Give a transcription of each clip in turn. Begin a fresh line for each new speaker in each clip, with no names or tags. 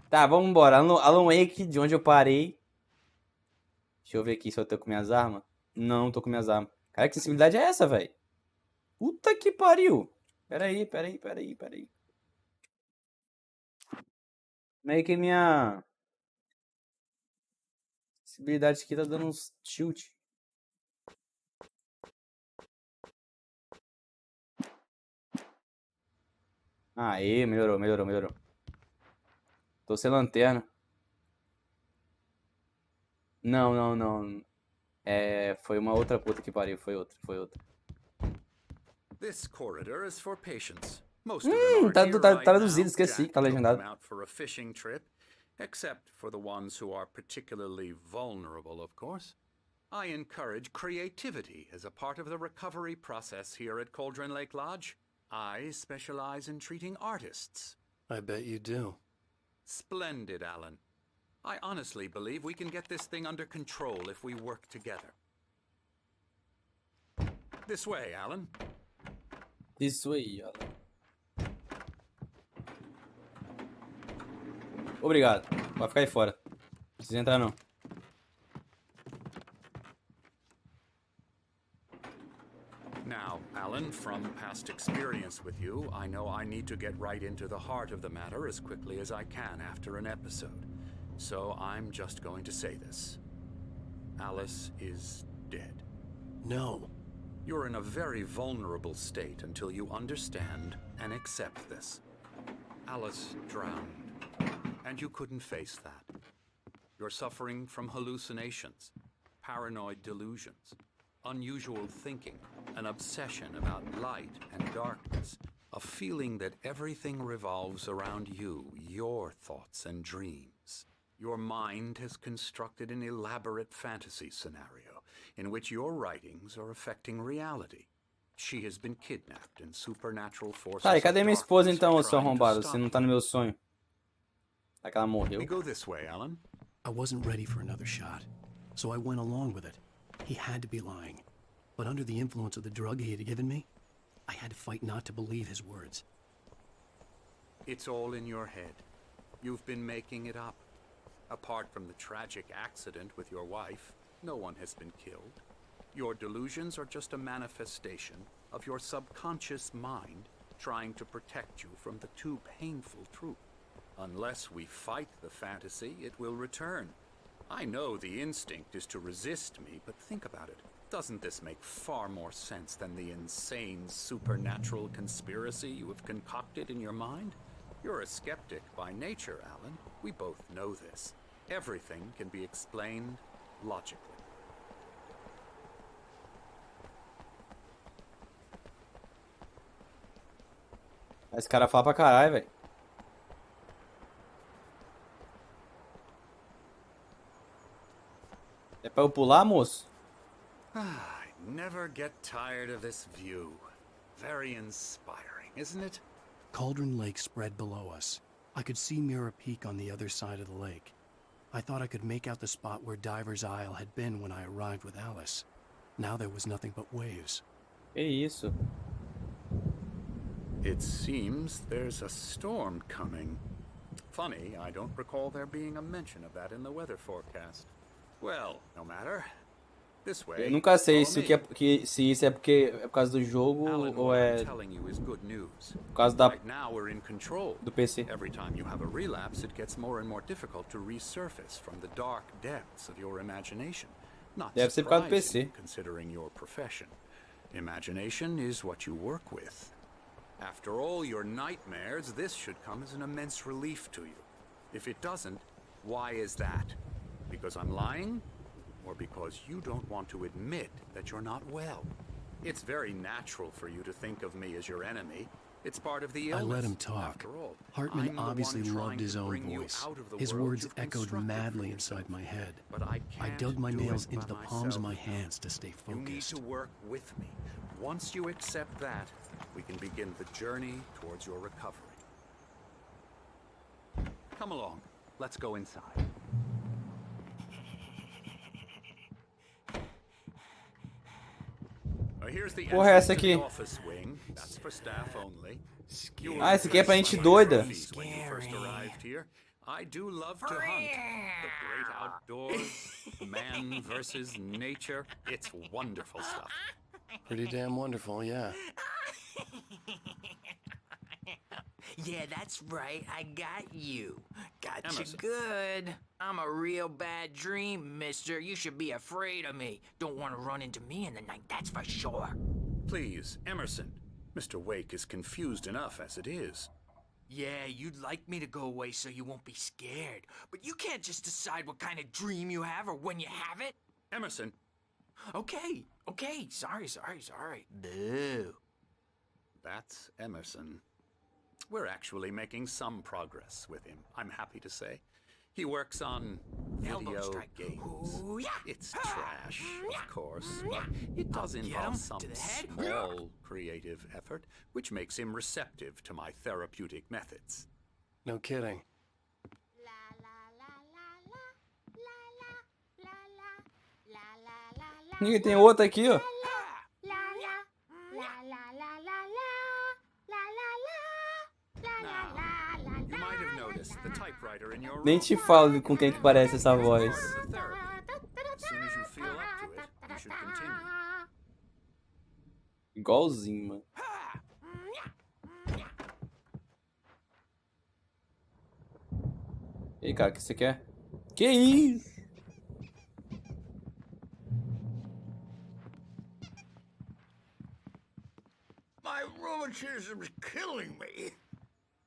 Tá, vamos embora. Alan Wake, de onde eu parei. Deixa eu ver aqui se eu tô com minhas armas. Não, tô com minhas armas. Cara, que sensibilidade é essa, velho? Puta que pariu. Pera aí. Meio que minha sensibilidade aqui tá dando uns tilt. Aê, melhorou. Tô sem lanterna. Não. É, foi uma outra puta que pariu. Foi outra.
This corridor is for patients. Most of them are
Tá
here right
traduzido,
now.
esqueci que
Jack
tá
took
legendado.
them out for a fishing trip, except for the ones who are particularly vulnerable, of course. I encourage creativity as a part of the recovery process here at Cauldron Lake Lodge. I specialize in treating artists.
I bet you do.
Splendid, Alan. I honestly believe we can get this thing under control if we work together. This way, Alan.
Isso aí, Alan. Obrigado. Vai ficar aí fora. Não precisa entrar, não.
Now, Alan, from past experience with you, I know I need to get right into the heart of the matter as quickly as I can after an episode. So I'm just going to say this. Alice is dead.
No.
You're in a very vulnerable state until you understand and accept this. Alice drowned, and you couldn't face that. You're suffering from hallucinations, paranoid delusions, unusual thinking, an obsession about light and darkness, a feeling that everything revolves around you, your thoughts and dreams. Your mind has constructed an elaborate fantasy scenario in which your writings are affecting reality. She has been kidnapped and supernatural forces.
Tá, e cadê minha esposa então,
are
seu
trying to
arrombado?
stop
Se não tá no meu sonho. Será que ela morreu?
We go this way, Alan.
I wasn't ready for another shot, so I went along with it. He had to be lying. But under the influence of the drug he had given me, I had to fight not to believe his words.
It's all in your head. You've been making it up. Apart from the tragic accident with your wife, no one has been killed. Your delusions are just a manifestation of your subconscious mind trying to protect you from the too painful truth. Unless we fight the fantasy, it will return. I know the instinct is to resist me, but think about it. Doesn't this make far more sense than the insane supernatural conspiracy you have concocted in your mind? You're a skeptic by nature, Alan. We both know this. Everything can be explained logically.
Esse cara fala pra caralho, velho. É pra eu pular, moço?
I never get tired of this view. Very inspiring, isn't it?
Cauldron Lake spread below us. I could see Mirror Peak on the other side of the lake. I thought I could make out the spot where Diver's Isle had been when I arrived with Alice. Now there was nothing but waves.
Que isso?
It seems there's a storm coming. Funny, I don't recall there being a mention of that in the weather forecast. Well, no matter. This way.
Eu nunca sei se, se isso é porque é por causa do jogo ou é por causa do PC.
Every time you have a relapse, it gets more and more difficult to resurface from the dark depths of your imagination. Not
Deve ser por causa do PC.
Considering your profession. Imagination is what you work with. After all your nightmares, this should come as an immense relief to you. If it doesn't, why is that? Because I'm lying? Or because you don't want to admit that you're not well? It's very natural for you to think of me as your enemy. It's part of the illness.
I let him talk. Hartman obviously loved his own voice. His words echoed madly inside my head. I dug my nails into the palms of my hands to stay focused.
You need to work with me. Once you accept that, we can begin the journey towards your recovery. Come along. Let's go inside.
Porra, é essa aqui? Ah, esse aqui é pra gente doida.
I do love to hunt. The great outdoors, man versus nature. It's wonderful stuff.
Pretty damn wonderful, yeah.
Yeah, that's right. I got you. Got you
Emerson.
good. I'm a real bad dream, mister. You should be afraid of me. Don't want to run into me in the night, that's for sure.
Please, Emerson. Mr. Wake is confused enough as it is.
Yeah, you'd like me to go away so you won't be scared. But you can't just decide what kind of dream you have or when you have it.
Emerson.
Okay. Sorry. Boo.
That's Emerson. We're actually making some progress with him, I'm happy to say. He works on
Elbow
video
strike.
games.
Ooh, yeah.
It's trash, of course, but it does
Get him
involve some
to the head.
small creative effort, which makes him receptive to my therapeutic methods.
No kidding.
Ih, tem outra aqui, ó.
You might have noticed the typewriter in your
Nem
room.
te falo com quem que parece essa voz.
Part of the therapy. As soon as you feel up to it, you should continue.
Igualzinho, mano. E aí, cara, o que você quer? Que isso?
My rheumatism's killing me.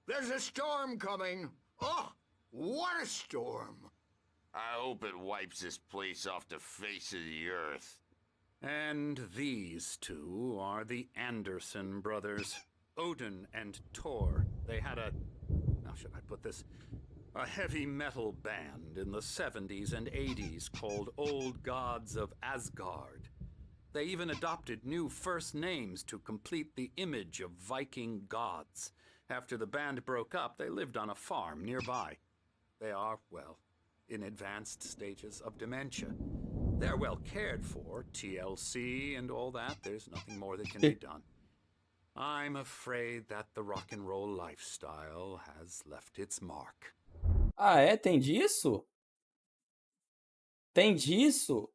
There's a storm coming. Oh, what a storm.
I hope it wipes this place off the face of the earth.
And these two are the Anderson brothers, Odin and Tor. They had a, how should I put this? A heavy metal band in the 70s and 80s called Old Gods of Asgard. They even adopted new first names to complete the image of Viking gods. After the band broke up, they lived on a farm nearby. They are, well, in advanced stages of dementia. They're well cared for, TLC and all that. There's nothing more that can be done. I'm afraid that the rock and roll lifestyle has left its mark.
Ah, é? Tem disso? Tem disso?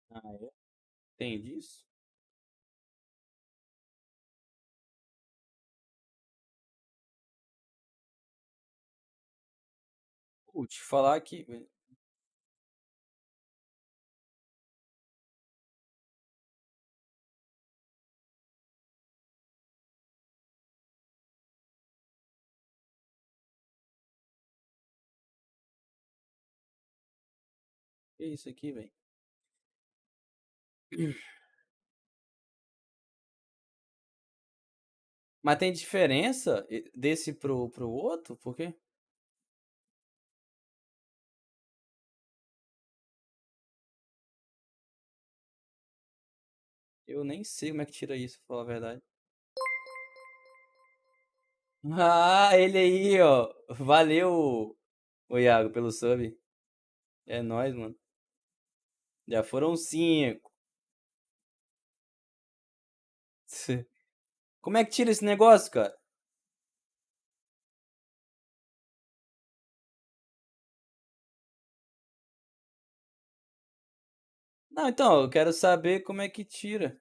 Ah, é? Tem disso? Vou te falar que... Que isso aqui, velho? Mas tem diferença desse pro outro? Por quê? Eu nem sei como é que tira isso, pra falar a verdade. Ah, ele aí, ó. Valeu, ô Iago, pelo sub. É nóis, mano. Já foram 5. Como é que tira esse negócio, cara? Não, então, eu quero saber como é que tira.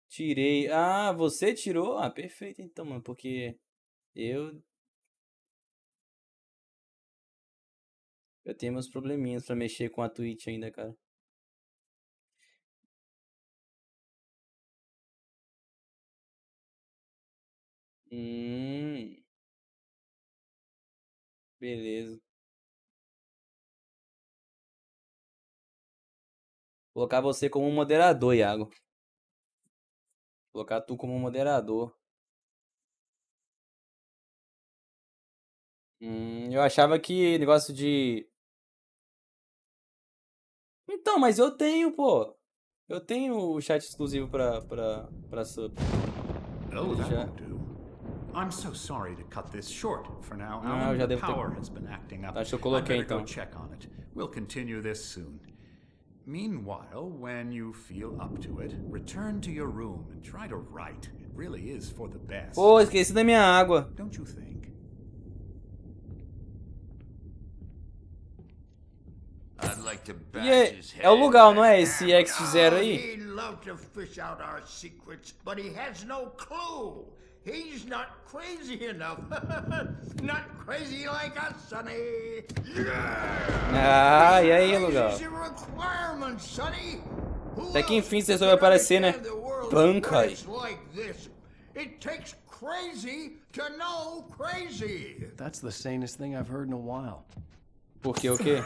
Tirei. Ah, você tirou? Ah, perfeito então, mano, porque eu tenho meus probleminhas pra mexer com a Twitch ainda, cara. Beleza. Colocar você como moderador, Iago. Colocar tu como moderador. Eu achava que negócio de... Então, mas eu tenho, pô. Eu tenho o chat exclusivo pra sub.
Oh, that
Já.
won't do. I'm so sorry to cut this short for now.
Não, eu já
The
devo
power
ter...
has been acting up.
Acho que eu
I
coloquei
better go
então.
check on it. We'll continue this soon. Meanwhile, when you feel up to it, return to your room and try to write. It really is for the best.
Pô, esqueci da minha água.
Don't you think?
I'd like to bash
E
his
é o
head.
lugar, não é? Esse X0
Oh,
aí?
he'd love to fish out our secrets, but he has no clue. He's not crazy enough. Not crazy like us, Sonny.
Ah, e aí, lugar?
Crazy's a requirement, Sonny. Who
Até que enfim
else
você resolveu
could
aparecer, né?
understand the world
Banca aí.
place like this? It takes crazy to know crazy.
That's the sanest thing I've heard in a while.
Porque o quê?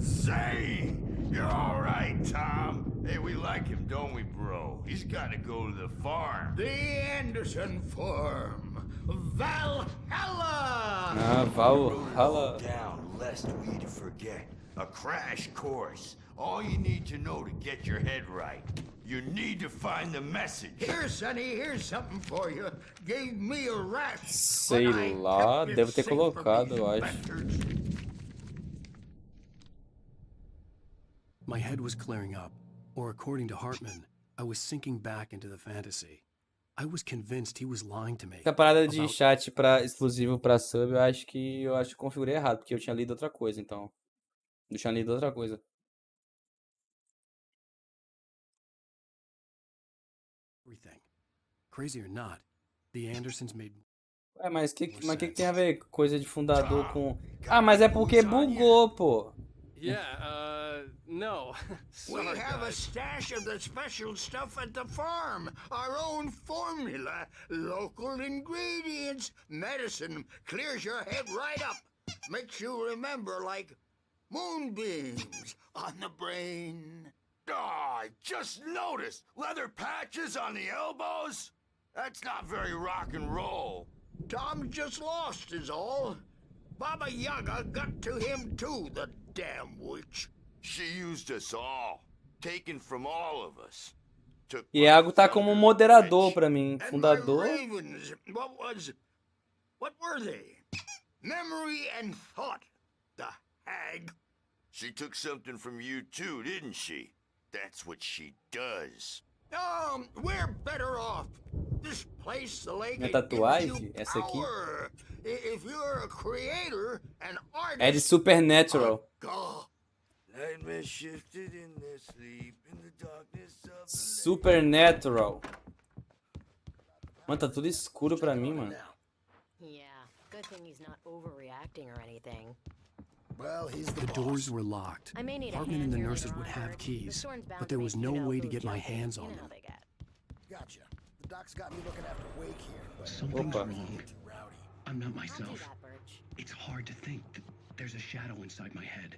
Say, you're all right, Tom. Hey, we like him, don't we, bro? He's got to go to the farm.
The Anderson Farm. Valhalla!
Ah, Valhalla.
Down, lest we forget. A crash course. All you need to know to get your head right. You need to find the message.
Here, Sonny, here's something for you. Gave me a rash.
Sei
but I
lá,
kept it
devo ter
safe from
colocado,
these
eu acho.
bastards.
My head was clearing up, or according to Hartman, I was sinking back into the fantasy. I was convinced he was lying to me.
Essa parada de
about
chat exclusivo pra sub, eu acho que configurei errado, porque eu tinha lido outra coisa, então. Eu tinha lido outra coisa.
everything. Crazy or not, the Andersons made...
Ué, mas que tem a ver coisa de fundador com... Ah, mas é porque bugou, pô.
Yeah, no.
We
Sorry,
have a
guys.
stash of the special stuff at the farm. Our own formula. Local ingredients. Medicine. Clears your head right up. Makes you remember like moonbeams on the brain.
Oh, I just noticed. Leather patches on the elbows? That's not very rock and roll.
Tom just lost is all. Baba Yaga got to him too, the damn witch.
She used us all. Taken from all of us. Took
Iago tá
my
como
thunder,
moderador
witch.
pra mim.
And
Fundador.
my ravens, what were they? Memory and thought, the hag.
She took something from you too, didn't she? That's what she does.
We're better off. This place, the lake,
Minha
it gives
tatuagem,
you
essa aqui.
power. If you're a creator, an artist.
É de Supernatural.
God.
Nightmare shifted in their sleep in the darkness of the
Supernatural. Mano, tá tudo escuro pra mim, mano.
Yeah, good thing he's not overreacting or anything.
Well, he's
The doors were locked.
I may need a
Hartman
hand
and the
here
nurses
later
would
on,
have
Bert. The
keys,
storm's bound
but
to
there was
make
no
you know
way to
who
get my
jumped in.
hands
You
on
know
them.
how they get.
Gotcha. The doc's got me looking after Wake here, but
Something's
Opa.
wrong.
too rowdy.
I'm not
I'll do
myself.
that, Birch.
It's hard to think that there's a shadow inside my head.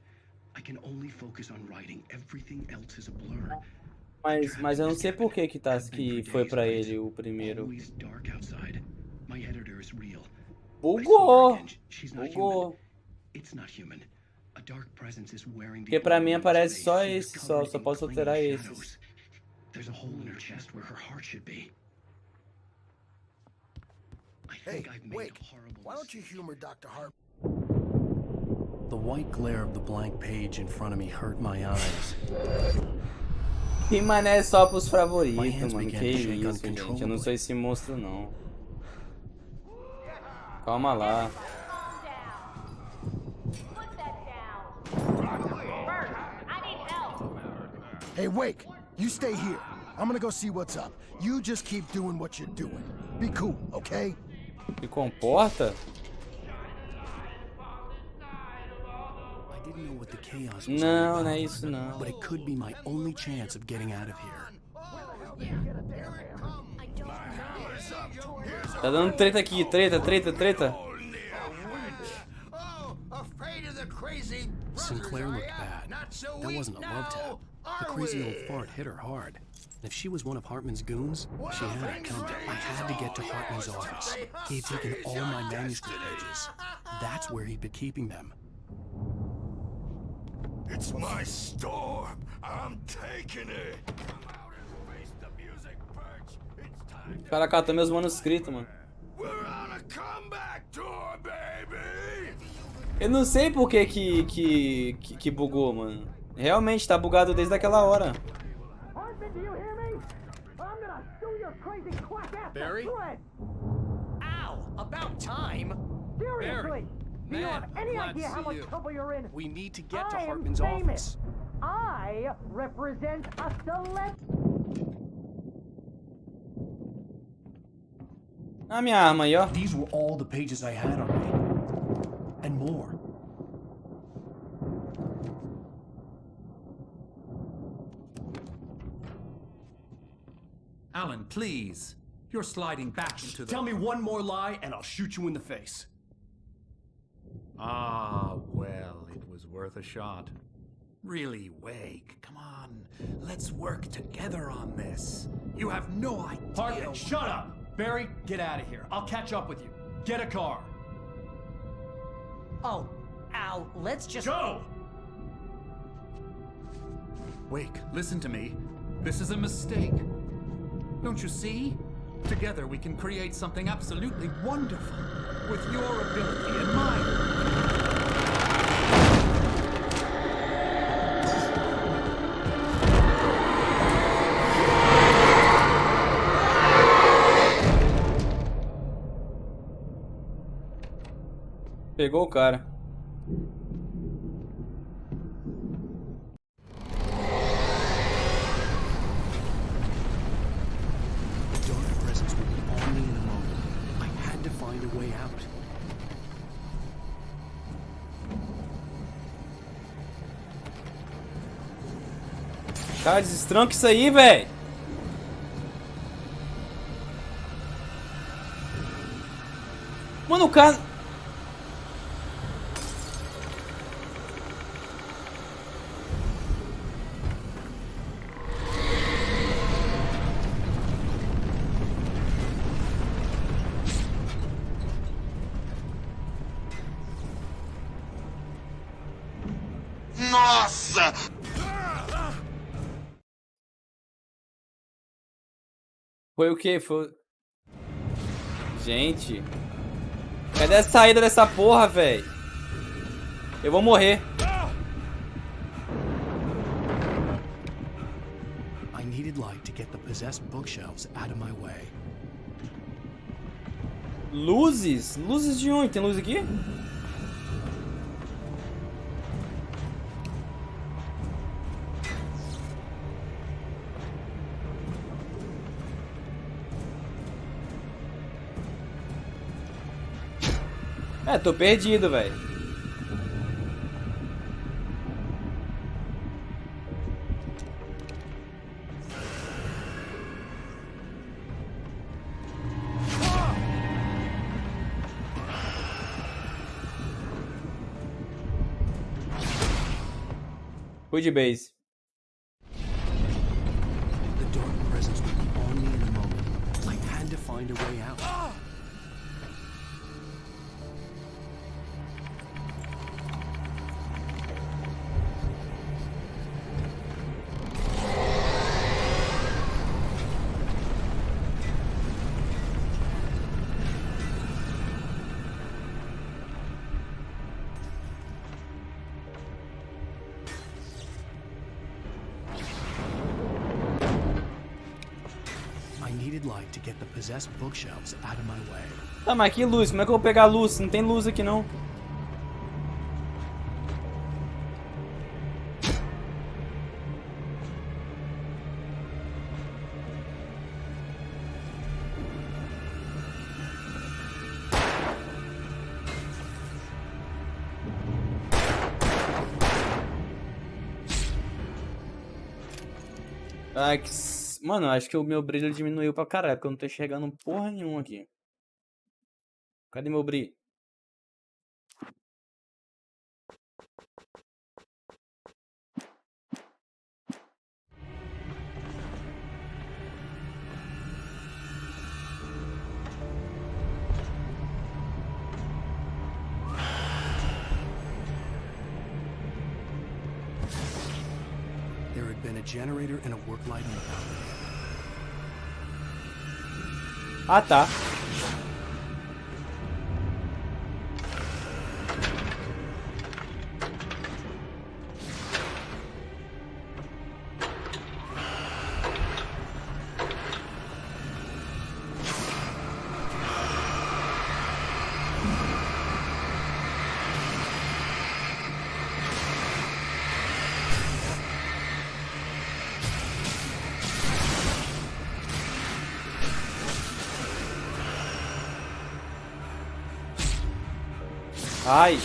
I can only focus on writing. Everything else is a blur.
Mas eu não sei por que que foi pra ele o primeiro.
Always dark outside. My editor is real.
Bugou.
She's not human.
Bugou.
It's not human. A dark presence is wearing the
Porque pra mim
old
aparece
face.
só
She was
esse,
covered
só
in
posso
tiny
alterar
shadows.
esses.
There's a hole in her chest where her heart should be. I
Hey,
think I've made
Wake,
a horrible
why don't you humor Dr. Hart?
The white glare of the blank page in front of me hurt my eyes.
Que mané é só pros favoritos, mano. Que isso, gente. Eu não sou esse monstro, não. Calma lá.
Hey, Wake, you stay here. I'm gonna go see what's up. You just keep doing what you're doing. Be cool, okay?
Se comporta?
I didn't know what the chaos was all
Não,
about,
não é isso não.
but it could be my only chance of getting out of here.
I don't know.
Tá dando treta aqui, treta.
Oh, afraid of the crazy
Sinclair
brothers,
looked
are ya?
bad.
Not so
That
weak
wasn't a love
now,
tap. The
are
crazy
we?
old fart hit her hard. And if she was one of Hartman's goons, she had it coming. I had to get to Hartman's office. He had taken all my manuscript pages. That's where he'd been keeping them.
It's my storm. I'm taking it. Come out and face the music, Perch. It's time
O cara catou meus manuscritos, mano. Eu não sei por que bugou, mano. Realmente tá bugado desde aquela hora.
Barry?
Ow! About time!
Barry! Man, I'm glad to see you.
We need to get to Hartman's office.
I represent a select.
A minha arma aí, ó.
These were all the pages I had on me. And more.
Alan, please. You're sliding back into the...
Tell me one more lie and I'll shoot you in the face.
Ah, well, it was worth a shot. Really, Wake, come on. Let's work together on this. You have no idea...
Hartman, shut up! Barry, get out of here. I'll catch up with you. Get a car.
Oh, Al, let's just
Go!
Wake, listen to me. This is a mistake. Don't you see? Together we can create something absolutely wonderful. With your ability and mine.
Pegou o cara.
The dark presence would be on me in a moment. I had to find a way out.
Cara, destranca isso aí, velho. Mano, o cara...
Nossa!
Foi o quê? Foi... Gente. Cadê a saída dessa porra, velho? Eu vou morrer.
I needed light to get the possessed bookshelves out of my way.
Luzes? Luzes de onde? Tem luz aqui? É, tô perdido, velho. Fui de base.
The dark presence would be on me in a moment. I had to find a way out. Light to get the possessed bookshelves out of my way.
Tá, mas que luz? Como é que eu vou pegar a luz? Não tem luz aqui, não. Ai, que... Mano, acho que o meu brilho diminuiu pra caralho, porque eu não tô enxergando porra nenhuma aqui. Cadê meu brilho?
There had been a generator and a work light on the balcony.
Ah, tá. Ai.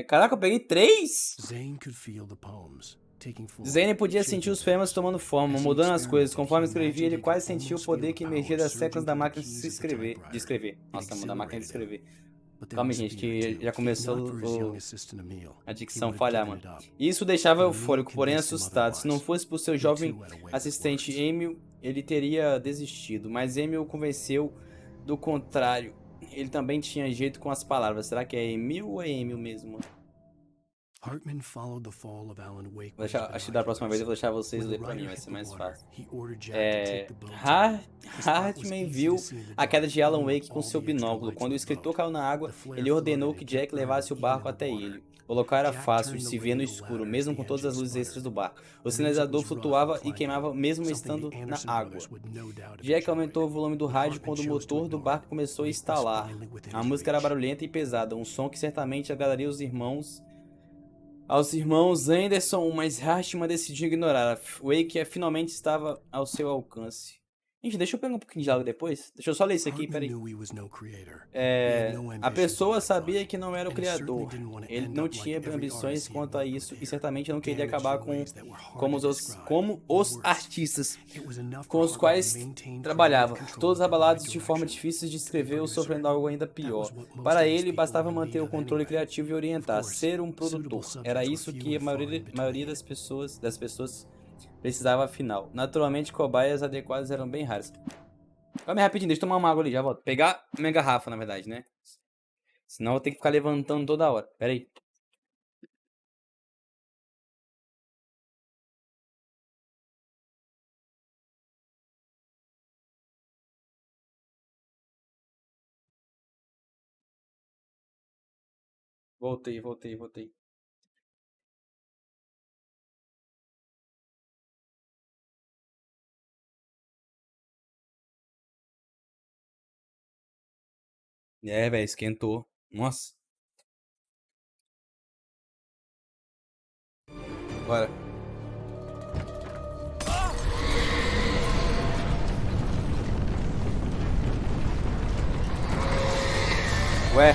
Caraca, eu peguei 3? Zane podia sentir os poemas tomando forma, mudando as coisas. Conforme escrevia, ele quase sentia o poder que emergia das teclas da máquina de escrever. Nossa, da máquina de escrever. Calma, gente, que já começou a dicção falhar, mano. Isso o deixava eufórico, porém assustado. Se não fosse por seu jovem assistente Emil, ele teria desistido. Mas Emil o convenceu do contrário. Ele também tinha jeito com as palavras. Será que é Emil ou é Emil mesmo? Acho que da próxima vez eu vou deixar vocês ler pra mim, vai ser mais fácil. Hartman viu a queda de Alan Wake com seu binóculo. Quando o escritor caiu na água, ele ordenou que Jack levasse o barco até ele. O local era fácil de se ver no escuro, mesmo com todas as luzes extras do barco. O sinalizador flutuava e queimava mesmo estando na água. Jack aumentou o volume do rádio quando o motor do barco começou a estalar. A música era barulhenta e pesada, um som que certamente agradaria aos irmãos Anderson, mas Hartman decidiu ignorar. Wake finalmente estava ao seu alcance. Gente, deixa eu pegar um pouquinho de água depois. Deixa eu só ler isso aqui, peraí. A pessoa sabia que não era o criador. Ele não tinha ambições quanto a isso e certamente não queria acabar como os artistas com os quais trabalhava. Todos abalados de forma difícil de escrever ou sofrendo algo ainda pior. Para ele, bastava manter o controle criativo e orientar. Ser um produtor. Era isso que a maioria das pessoas precisava afinal. Naturalmente, cobaias adequadas eram bem raras. Calma aí rapidinho, deixa eu tomar uma água ali, já volto. Pegar minha garrafa, na verdade, né? Senão eu vou ter que ficar levantando toda hora. Pera aí. Voltei. É, velho, esquentou. Nossa. Bora. Ué.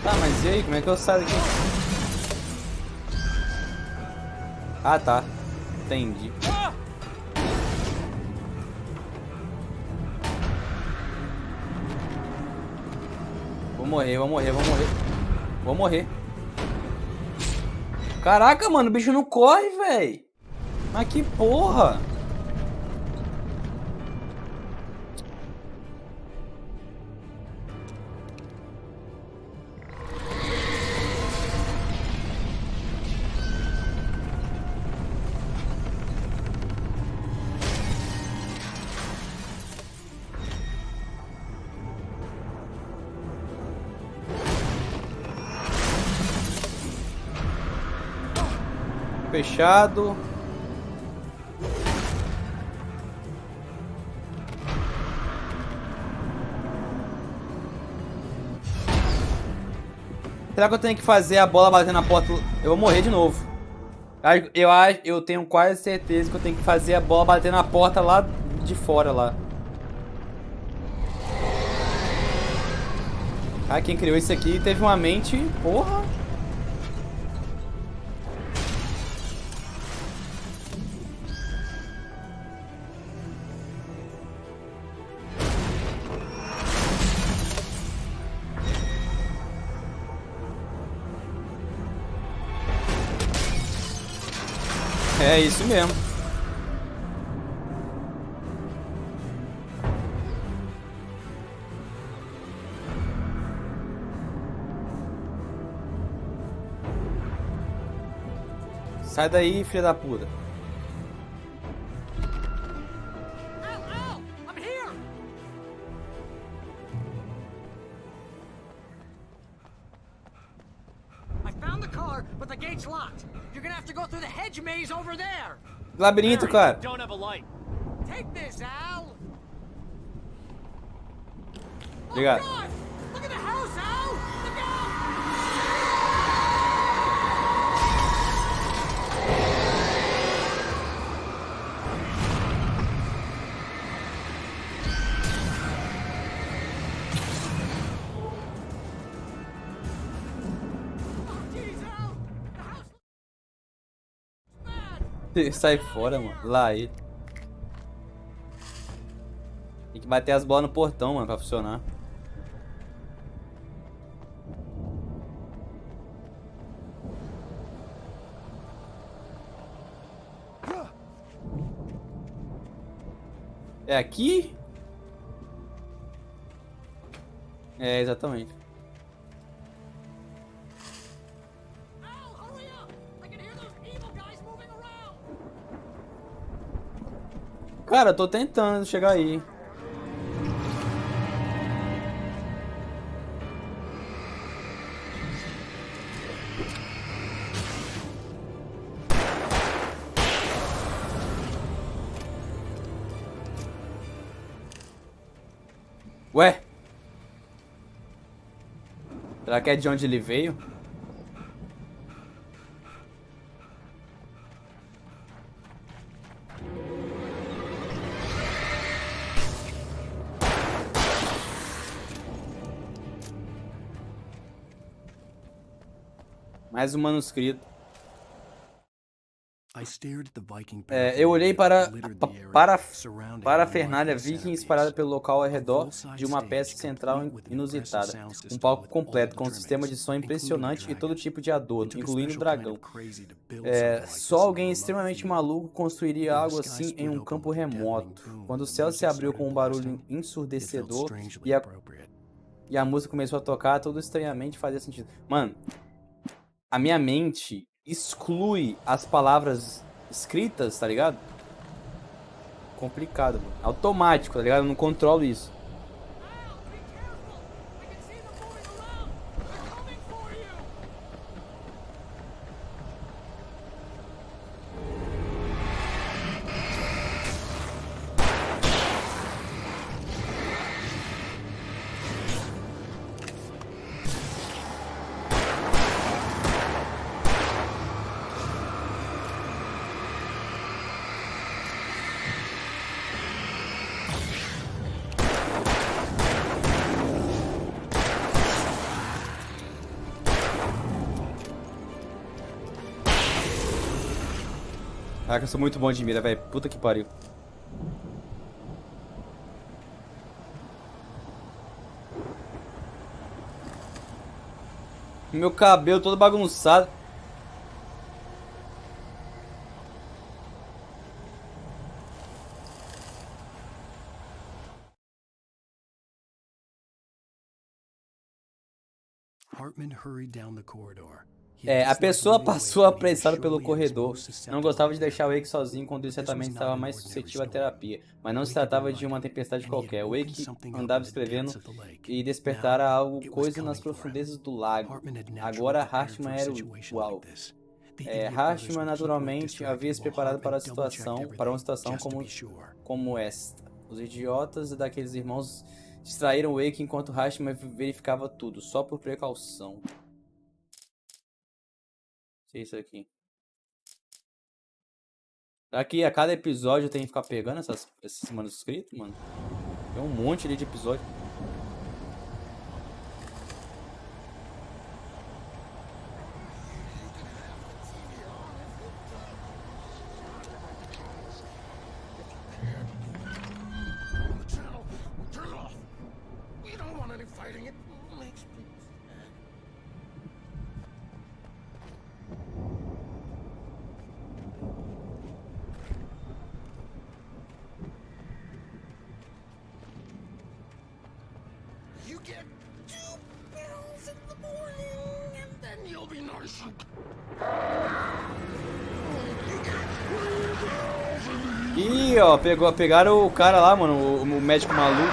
Tá, mas e aí? Como é que eu saio daqui? Ah, tá. Entendi. Vou morrer. Caraca, mano, o bicho não corre, velho. Mas que porra. Fechado. Será que eu tenho que fazer a bola bater na porta? Eu vou morrer de novo. Eu tenho quase certeza que eu tenho que fazer a bola bater na porta lá de fora lá. Ah, quem criou isso aqui teve uma mente, porra. É isso mesmo. Sai daí, filha da puta.
I'm here. I found the car, but the gate's locked. You're gonna have to go through the hedge maze over there.
Labirinto, cara.
Don't have a light. Take this, Al.
Obrigado.
Oh, God! Look at the house, Al. Look out!
Sai fora, mano. Lá ele. Tem que bater as bolas no portão, mano, pra funcionar. É aqui? É, exatamente. Cara, eu tô tentando chegar aí. Ué? Será que é de onde ele veio? Mais um manuscrito. Eu olhei para a fernália viking espalhada pelo local ao redor de uma peça central inusitada. Um palco completo, com um sistema de som impressionante e todo tipo de adorno, incluindo o dragão. Só alguém extremamente maluco construiria algo assim em um campo remoto. Quando o céu se abriu com um barulho ensurdecedor e a música começou a tocar, tudo estranhamente fazia sentido. Mano, a minha mente exclui as palavras escritas, tá ligado? Complicado, mano. Automático, tá ligado? Eu não controlo isso. Caraca, eu sou muito bom de mira, velho. Puta que pariu. Meu cabelo todo bagunçado. A pessoa passou apressada pelo corredor. Não gostava de deixar o Wake sozinho quando ele certamente estava mais suscetível à terapia. Mas não se tratava de uma tempestade qualquer. O Wake andava escrevendo e despertara algo, coisa nas profundezas do lago. Agora Hartman era o alvo. Hartman naturalmente havia se preparado para uma situação como esta. Os idiotas daqueles irmãos distraíram o Wake enquanto Hartman verificava tudo, só por precaução. Isso aqui. Será que a cada episódio eu tenho que ficar pegando esses manuscritos, mano? Tem um monte ali de episódio. Ih, ó, pegaram o cara lá, mano, o médico maluco.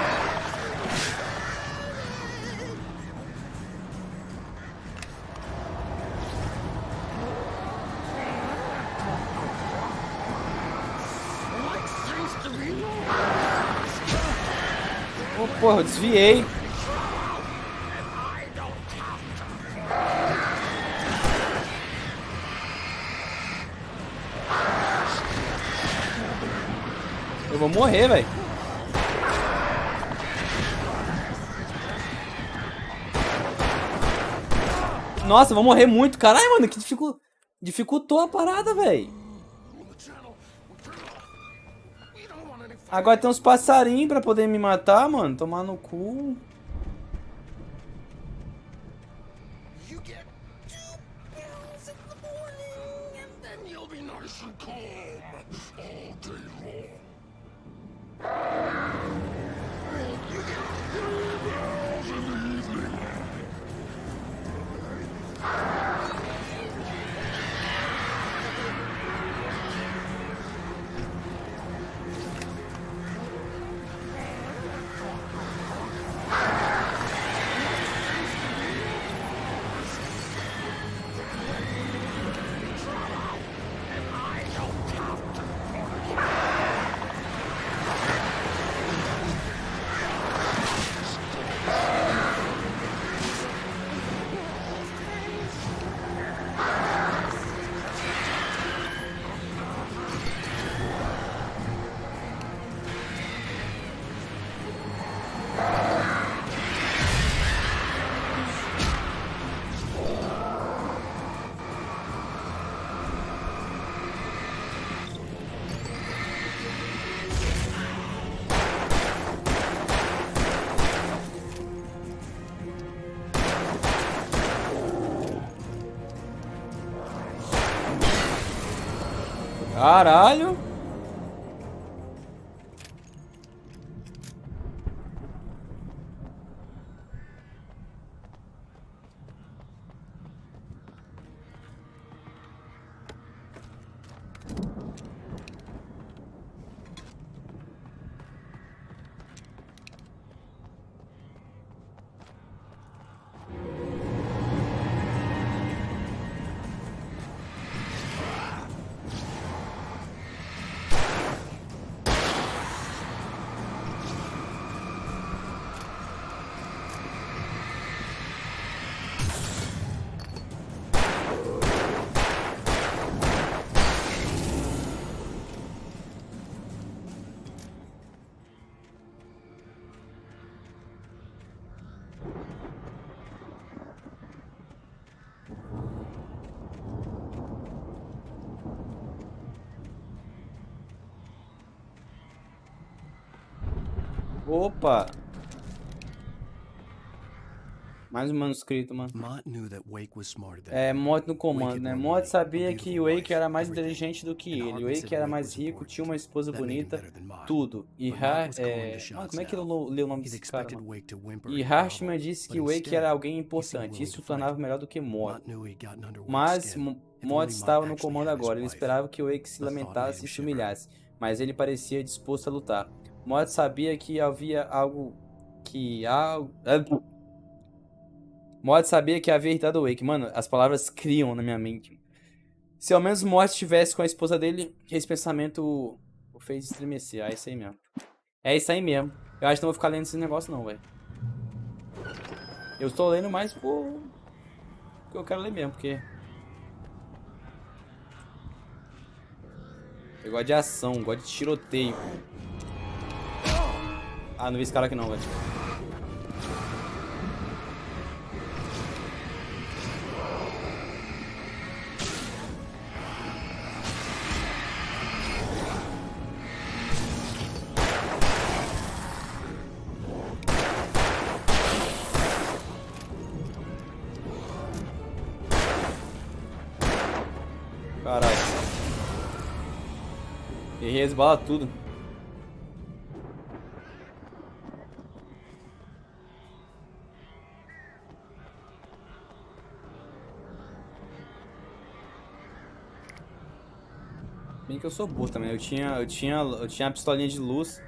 Oh, porra, eu desviei. Eu vou morrer, velho. Nossa, eu vou morrer muito. Caralho, mano, que dificultou a parada, velho. Agora tem uns passarinhos pra poder me matar, mano. Tomar no cu. Caralho. Opa! Mais um manuscrito, mano. É, Mott no comando, né? Mott sabia que o Wake era mais inteligente do que ele. O Wake era mais rico, tinha uma esposa bonita, tudo. E mano, como é que eu li o nome desse cara, mano? E Harshman disse que o Wake era alguém importante. Isso o tornava melhor do que Mott. Mas Mott estava no comando agora. Ele esperava que o Wake se lamentasse e se humilhasse. Mas ele parecia disposto a lutar. Mott sabia que havia algo que... Mott sabia que havia irritado o Wake. Mano, as palavras criam na minha mente. Se ao menos Mott estivesse com a esposa dele, esse pensamento o fez estremecer. É isso aí mesmo. É isso aí mesmo. Eu acho que não vou ficar lendo esse negócio não, velho. Eu estou lendo mais porque eu quero ler mesmo, porque... Eu gosto de ação, gosto de tiroteio. Ah, não vi esse cara aqui não, velho. Caralho. E resbala tudo. Bem que eu sou burro também. Eu tinha a pistolinha de luz.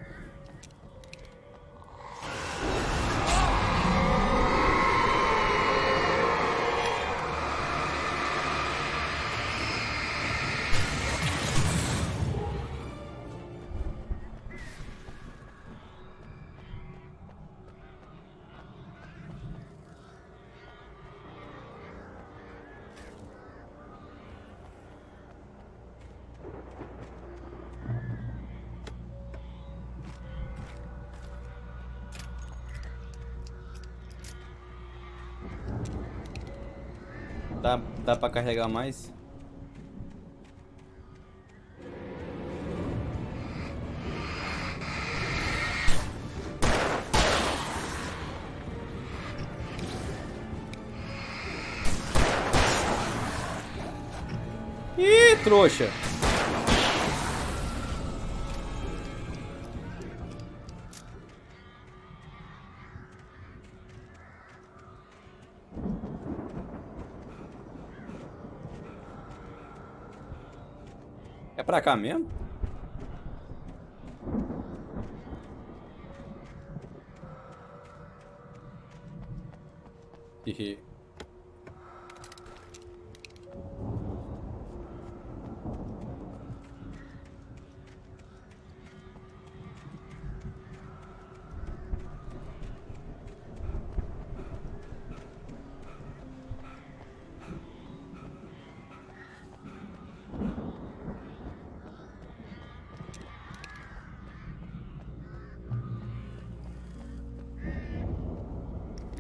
Dá pra carregar mais? Ih, trouxa! É pra cá mesmo? Hehe.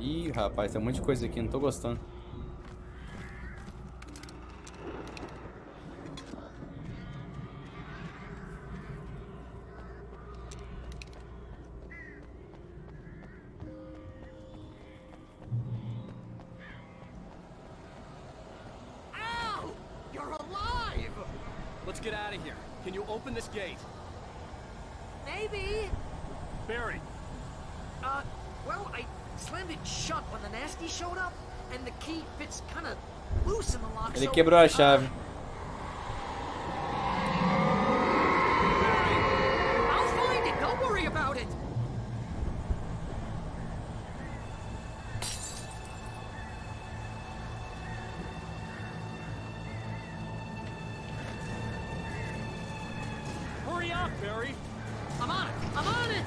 Ih, rapaz, tem um monte de coisa aqui, não tô gostando.
Ow! You're alive! Let's get out of here. Can you open this gate?
Maybe.
Barry.
Well, I slammed it shut when the nasty showed up, and the key fits kind of loose in the lock.
Ele quebrou a chave.
I'll find it. Don't worry about it.
Hurry up, Barry.
I'm on it. I'm on it.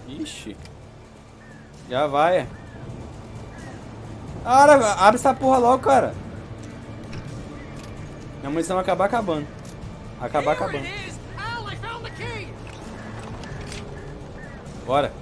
Ixi. Já vai. Cara, abre essa porra logo, cara. Minha munição vai acabar acabando. Acabar acabando. Bora.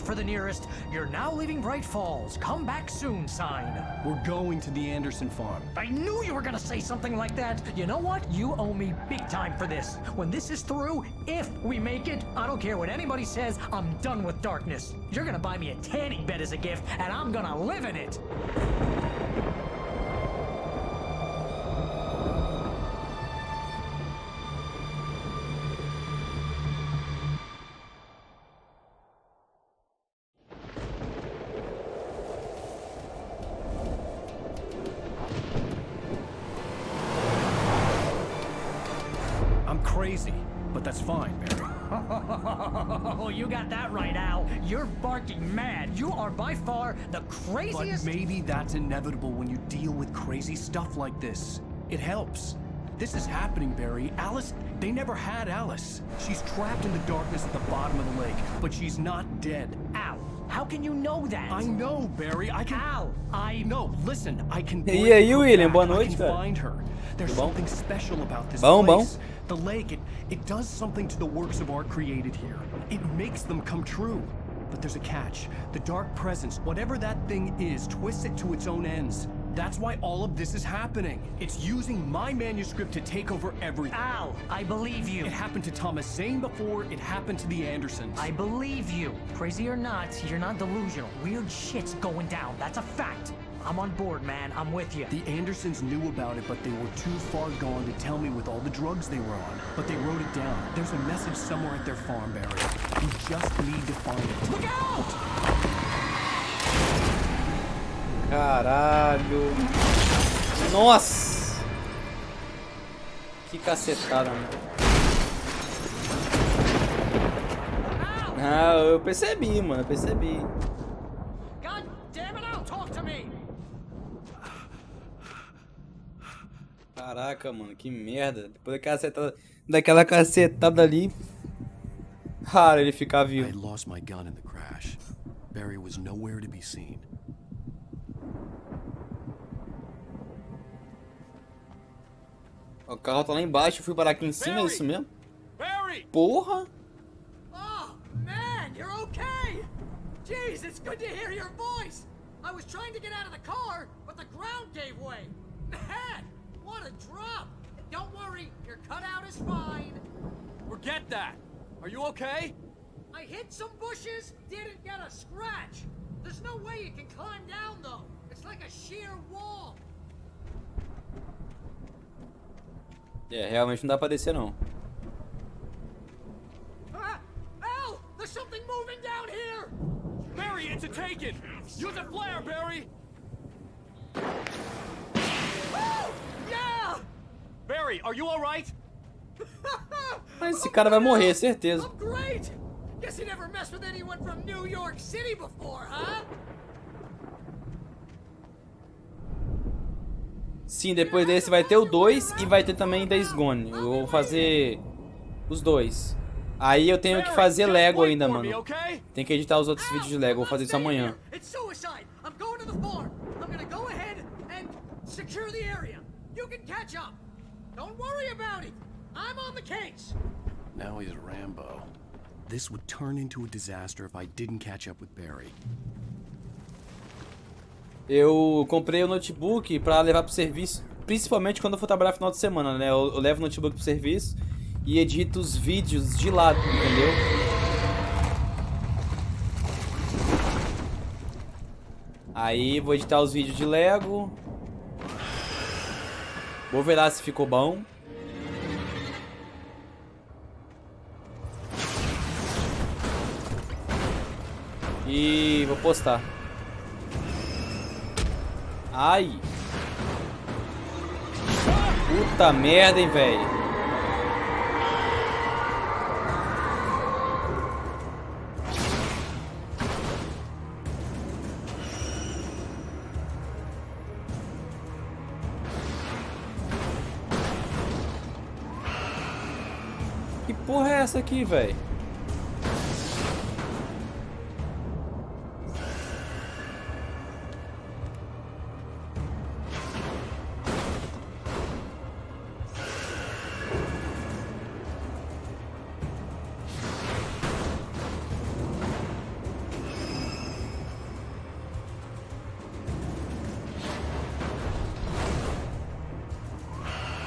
For the nearest, you're now leaving Bright Falls. Come back soon sign.
We're going to the Anderson farm.
I knew you were gonna say something like that. You know what? You owe me big time for this. When this is through, if we make it, I don't care what anybody says, I'm done with darkness. You're gonna buy me a tanning bed as a gift, and I'm gonna live in it.
Crazy, but that's fine, Barry.
Oh, you got that right, Al. You're barking mad. You are by far the craziest.
But maybe that's inevitable when you deal with crazy stuff like this. It helps. This is happening, Barry. Alice, they never had Alice. She's trapped in the darkness at the bottom of the lake, but she's not dead.
Al, How can you know that?
I know, Barry. I can.
Al, I
No, listen. I can.
E aí, William, boa
I
noite,
can
cara.
find her. There's
Bom?
something special about this
Bom,
place. The lake, it does something to the works of art created here. It makes them come true. But there's a catch. The dark presence, whatever that thing is, twists it to its own ends. That's why all of this is happening. It's using my manuscript to take over everything.
Al, I believe you.
It happened to Thomas Zane before, it happened to the Andersons.
I believe you. Crazy or not, you're not delusional. Weird shit's going down. That's a fact. I'm on board, man. I'm with you.
The Andersons knew about it, but they were too far gone to tell me with all the drugs they were on. But they wrote it down. There's a message somewhere at their farm, Barry. You just need to find it. Look out!
Caralho. Nossa. Que cacetada, mano. Ah, eu percebi, mano. Eu percebi.
God damn it, Al, talk to me.
Caraca, mano. Que merda. Depois daquela cacetada ali. Raro ele ficar
I
vivo.
had lost my gun in the crash. Barry was nowhere to be seen.
O carro tá lá embaixo, eu fui parar aqui em cima, é isso mesmo?
Barry!
Porra!
Oh, man, you're okay! Jeez, it's good to hear your voice! I was trying to get out of the car, but the ground gave way. Man, what a drop! Don't worry, your cutout is fine. Forget that! Are you okay? I hit some bushes, didn't get a scratch. There's no way you can climb down, though. It's like a sheer wall.
É, realmente não dá pra descer, não.
Al! There's something moving down here! Barry, it's a taken! Use a flare, Barry! Woo! Yeah! Barry, are you alright?
Mas esse cara vai morrer, certeza.
I'm great! Guess you never messed with anyone from New York City before, huh?
Sim, depois desse vai ter o 2 e vai ter também Days Gone. Eu vou fazer os dois. Aí eu tenho que fazer Lego ainda, mano. Tem que editar os outros vídeos de Lego. Vou fazer isso amanhã.
Now he's Rambo. This would turn into a disaster if I didn't catch up with Barry.
Eu comprei o notebook pra levar pro serviço, principalmente quando eu for trabalhar no final de semana, né? Eu levo o notebook pro serviço e edito os vídeos de lado, entendeu? Aí vou editar os vídeos de Lego. Vou ver lá se ficou bom. E vou postar. Ai. Puta merda, hein, velho. Que porra é essa aqui, velho?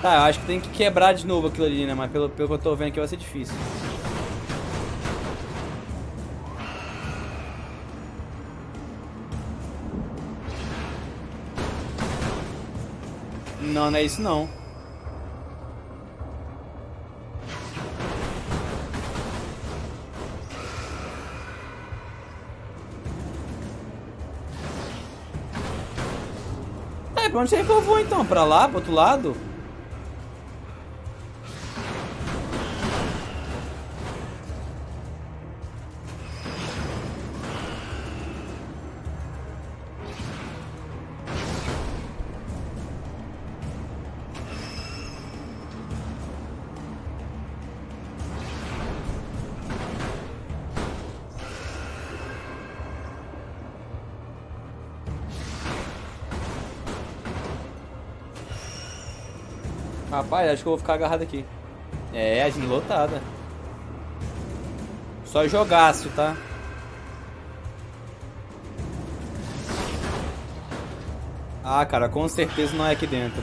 Tá, eu acho que tem que quebrar de novo aquilo ali, né? Mas pelo que eu tô vendo aqui vai ser difícil. Não, não é isso não. É, pra onde é que eu vou então? Pra lá, pro outro lado? Rapaz, acho que eu vou ficar agarrado aqui. É, a gente lotada. Só jogaço, tá? Ah, cara, com certeza não é aqui dentro.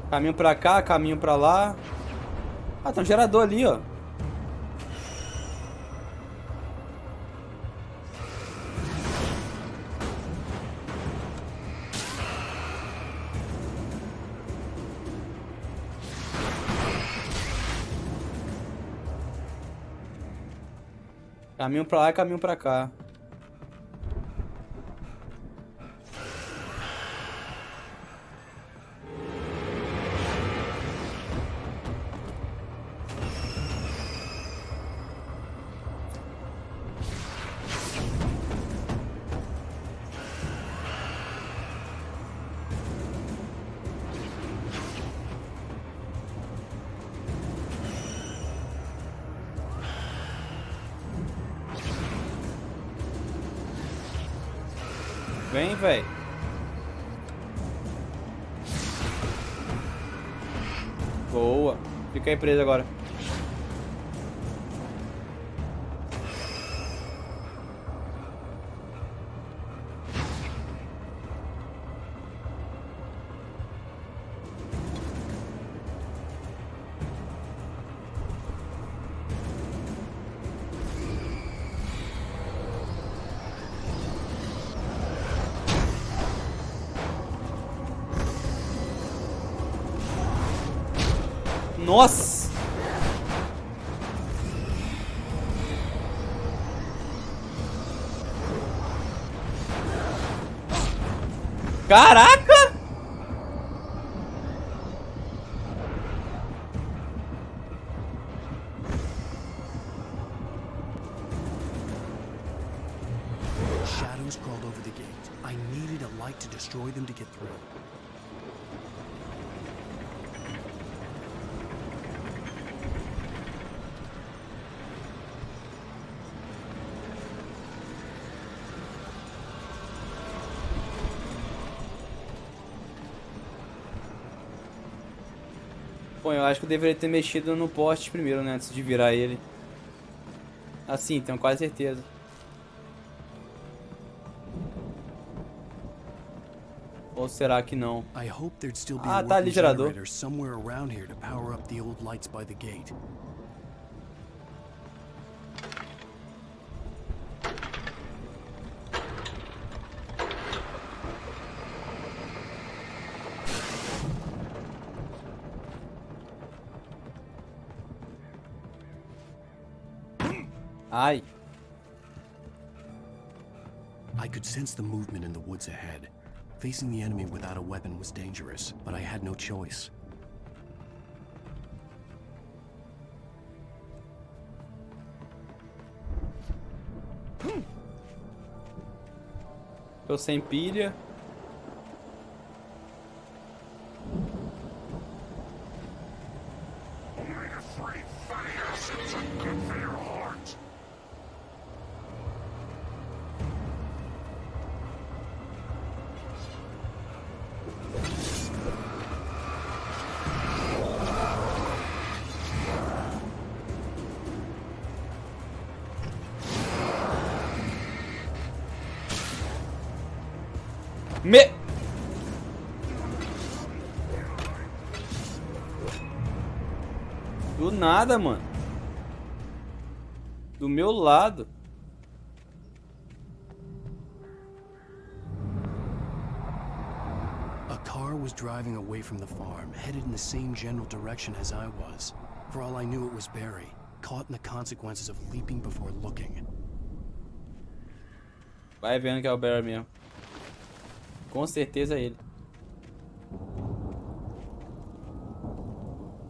Caminho pra cá, caminho pra lá. Ah, tem um gerador ali, ó. Caminho pra lá e caminho pra cá. Vem, véi. Boa. Fica aí preso agora. Nossa! Caraca!
Shadows crawled over the gate. I needed a light to destroy them to get through.
Bom, eu acho que eu deveria ter mexido no poste primeiro, né? Antes de virar ele. Assim, tenho quase certeza. Ou será que não? Ah, tá ali, gerador. Ai.
I could sense the movement in the woods ahead. Facing the enemy without a weapon was dangerous, but I had no choice.
Tô sem pilha. Do nada, mano. Do meu lado.
A car was driving away from the farm, headed in the same general direction as I was. For all I knew, it was Barry, caught in the consequences of leaping before looking.
Vai vendo que é o Barry mesmo. Com certeza é ele.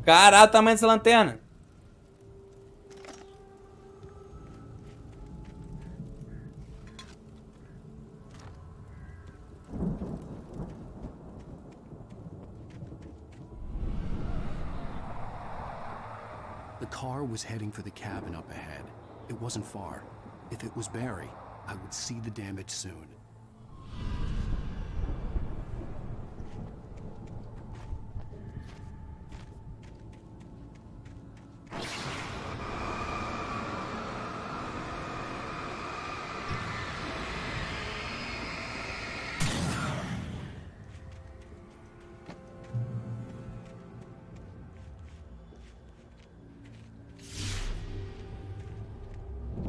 Caralho, o tamanho dessa lanterna.
The car was heading for the cabin up ahead. It wasn't far. If it was Barry, I would see the damage soon.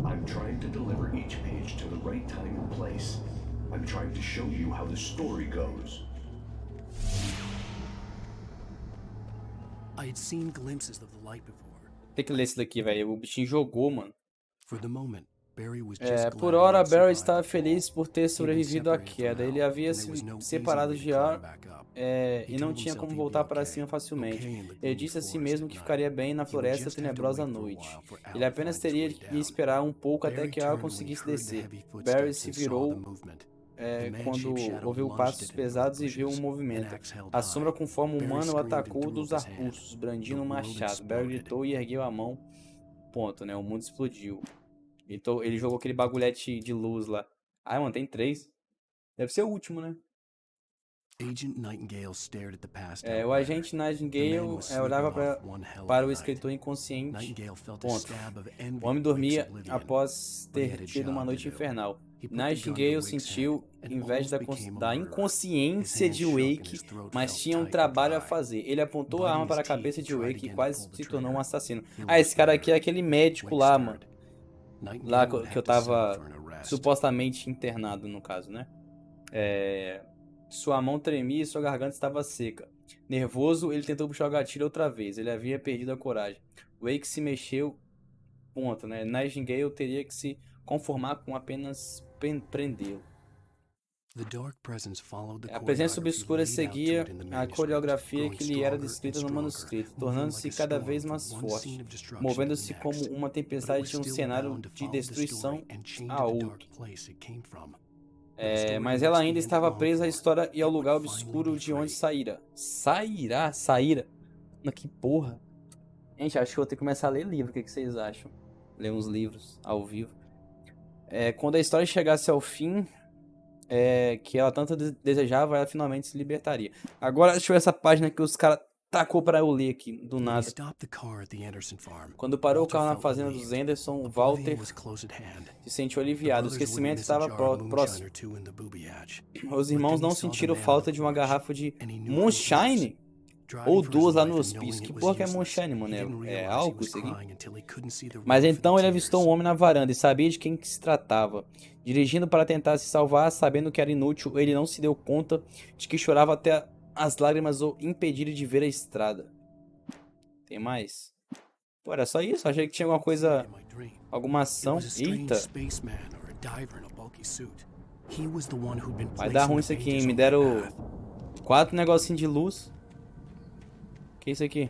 I'm trying to deliver each page to the right time and place. I'm trying to show you how the story goes.
I had seen glimpses of the light before.
Tem que ler isso daqui, velho. O bichinho jogou, mano.
For the moment, Barry was just
Por hora, Barry estava feliz por ter sobrevivido à queda. Ele havia se separado de ar e não tinha como voltar para cima facilmente. Ele disse a si mesmo que ficaria bem na floresta tenebrosa à noite. Ele apenas teria que esperar um pouco até que a água conseguisse descer. Barry se virou quando ouviu passos pesados e viu um movimento. A sombra com forma humana o atacou dos arbustos, brandindo um machado. Barry gritou e ergueu a mão. Ponto, né? O mundo explodiu. Então, ele jogou aquele bagulhete de luz lá. Ai, mano, tem 3. Deve ser o último, né? O agente Nightingale olhava para o escritor inconsciente. Ponto. O homem dormia após ter tido uma noite infernal. Nightingale sentiu inveja da inconsciência de Wake, mas tinha um trabalho a fazer. Ele apontou a arma para a cabeça de Wake e quase se tornou um assassino. Ah, esse cara aqui é aquele médico lá, mano. Lá que eu tava supostamente internado, no caso, né? Sua mão tremia e sua garganta estava seca. Nervoso, ele tentou puxar o gatilho outra vez. Ele havia perdido a coragem. Wake se mexeu. Ponto, né? Nightingale teria que se conformar com apenas prendê-lo. A presença obscura seguia a coreografia que lhe era descrita no manuscrito, tornando-se cada vez mais forte, movendo-se como uma tempestade de um cenário de destruição a outro. Mas ela ainda estava presa à história e ao lugar obscuro de onde saíra. Saíra? Que porra. Gente, acho que eu vou ter que começar a ler livro. O que vocês acham? Ler uns livros ao vivo. Quando a história chegasse ao fim, que ela tanto desejava, ela finalmente se libertaria. Agora, deixa eu ver essa página que os caras tacou pra eu ler aqui, do nada. Quando parou o carro na fazenda dos Anderson, Walter se sentiu aliviado. O esquecimento estava próximo. Os irmãos não sentiram falta de uma garrafa de moonshine? Ou 2 lá no hospício. Que porra que é moonshine, mano? É álcool isso aqui? Mas então ele avistou um homem na varanda e sabia de quem que se tratava. Dirigindo para tentar se salvar, sabendo que era inútil, ele não se deu conta de que chorava até as lágrimas o impediram de ver a estrada. Tem mais? Pô, era só isso? Achei que tinha alguma coisa... Alguma ação. Eita! Vai dar ruim isso aqui, hein? Me deram 4 negocinhos de luz. Que é isso aqui?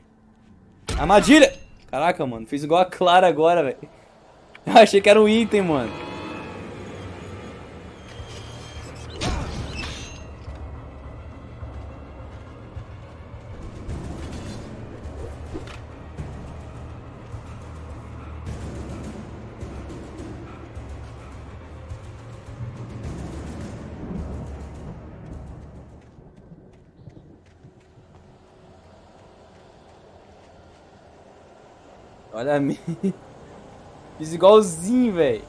Armadilha! Caraca, mano. Fiz igual a Clara agora, velho. Eu achei que era um item, mano. Olha a minha. Fiz igualzinho, velho.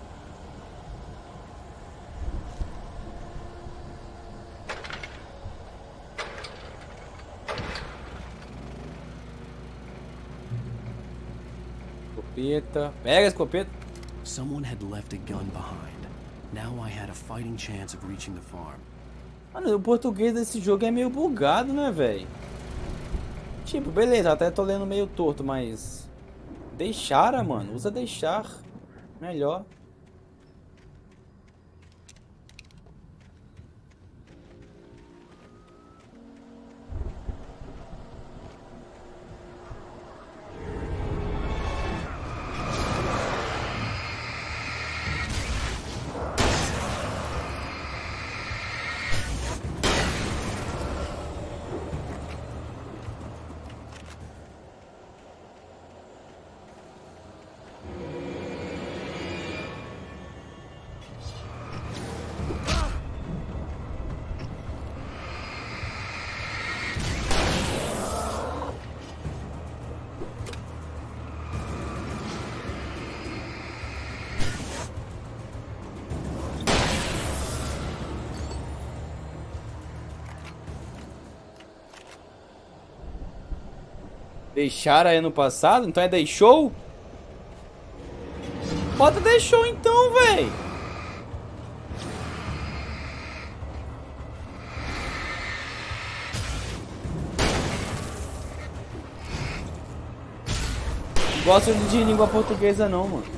Escopeta. Pega a escopeta.
Someone had left a gun behind. Now I had a fighting chance of reaching the farm.
Mano, o português desse jogo é meio bugado, né, velho? Tipo, beleza, até tô lendo meio torto, mas... Deixara, mano. Usa deixar. Melhor. Deixaram aí no passado? Então é deixou? Bota deixou então, véi. Não gosto de língua portuguesa não, mano.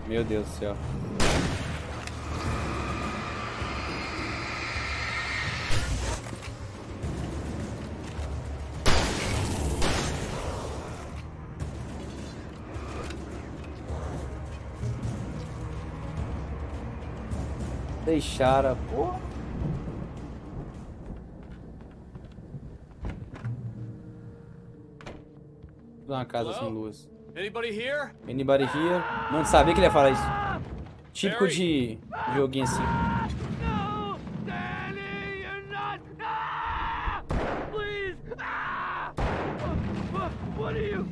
Meu Deus do céu. Deixaram, porra. Uma casa sem luz.
Anybody here?
Anybody here? Não sabia que ele ia falar isso. Típico de joguinho assim.
No, Danny, you're not. Ah! Please. Ah! What are you?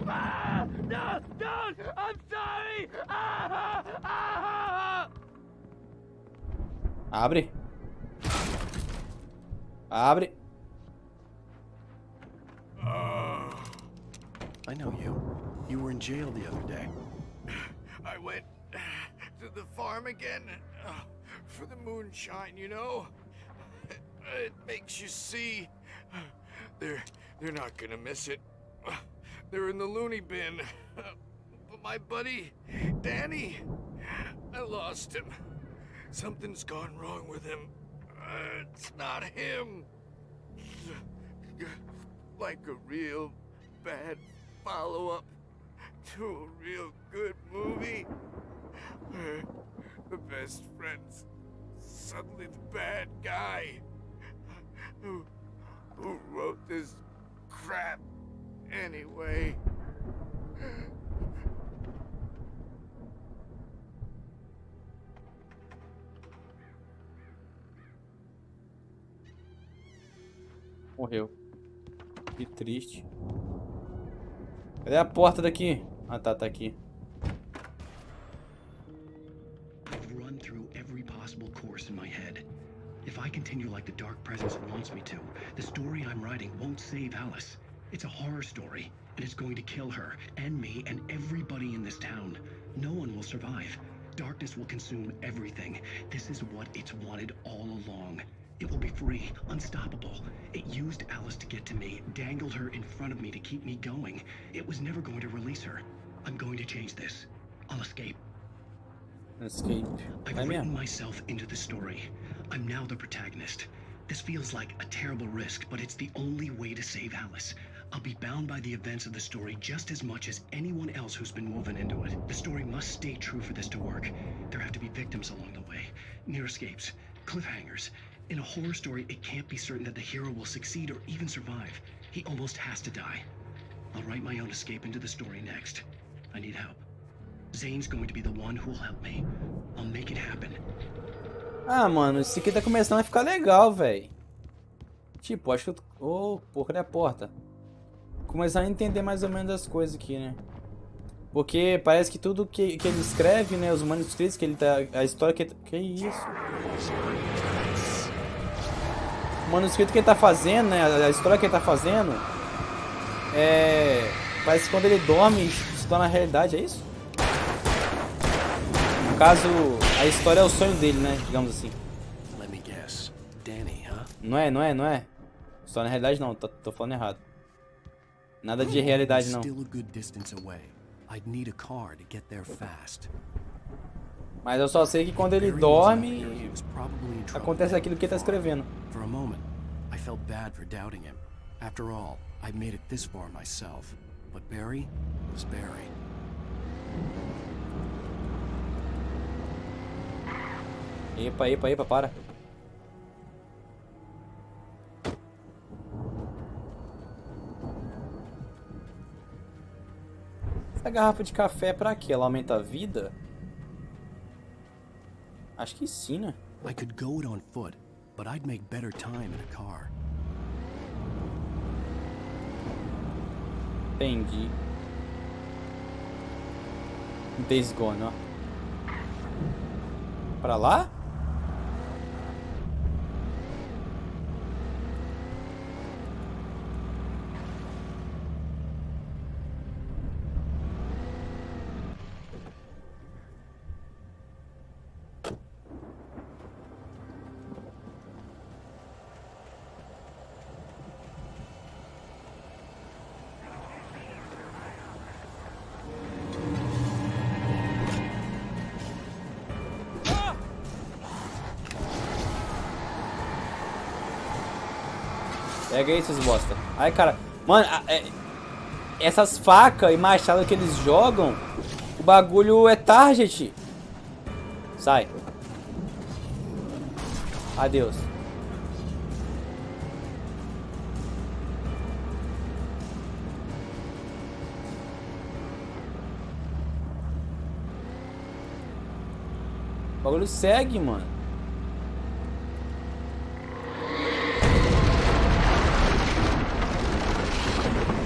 Ah! No, don't. I'm sorry. Ah! Ah!
Abre. Abre.
I know you. You were in jail the other day.
I went to the farm again for the moonshine, you know? It makes you see. They're not gonna miss it. They're in the loony bin. But my buddy, Danny, I lost him. Something's gone wrong with him. It's not him. Like a real bad follow-up to a real good movie. The best friend's suddenly the bad guy. Who wrote this crap anyway?
Morreu. Que triste. Cadê a porta daqui? Ah, tá aqui.
I've run through every possible course in my head. If I continue like the Dark Presence wants me to, the story I'm writing won't save Alice. It's a horror story, and it's going to kill her, and me, and everybody in this town. No one will survive. Darkness will consume everything. This is what it's wanted all along. It will be free, unstoppable. It used Alice to get to me, dangled her in front of me to keep me going. It was never going to release her. I'm going to change this. I'll escape.
Escape.
I've written myself into the story. I'm now the protagonist. This feels like a terrible risk, but it's the only way to save Alice. I'll be bound by the events of the story just as much as anyone else who's been woven into it. The story must stay true for this to work. There have to be victims along the way, near escapes, cliffhangers. In a horror story, it can't be certain that the hero will succeed or even survive. He almost has to die. I'll write my own escape into the story next. I need help. Zane's going to be the one who will help me. I'll make it happen.
Ah, mano, isso aqui tá começando a ficar legal, velho. Tipo, acho que eu... Oh, porra, cadê a porta? Começando a entender mais ou menos as coisas aqui, né? Porque parece que tudo que ele escreve, né? Os manuscritos que ele tá... A história que... Que isso? O manuscrito que ele tá fazendo, né? A história que ele tá fazendo... Parece que quando ele dorme, se torna realidade, é isso? No caso, a história é o sonho dele, né? Digamos assim.
Let me guess. Danny, huh?
Não é. Só na realidade não, tô falando errado. Nada de realidade não.
Still a good distance away. I'd need a car to get there fast.
Mas eu só sei que quando ele dorme, acontece aquilo que ele tá escrevendo.
For a moment, I felt bad for doubting him. After all, I made it this far myself. But Barry was Barry.
Epa, para. Essa garrafa de café é pra quê? Ela aumenta a vida? Acho que sim, né?
I could go it on foot, but I'd make better time in a car.
Entendi. Days Gone, ó. Pra lá? Pega aí, esses bosta. Ai, cara. Mano, essas facas e machado que eles jogam, o bagulho é target. Sai. Adeus. O bagulho segue, mano.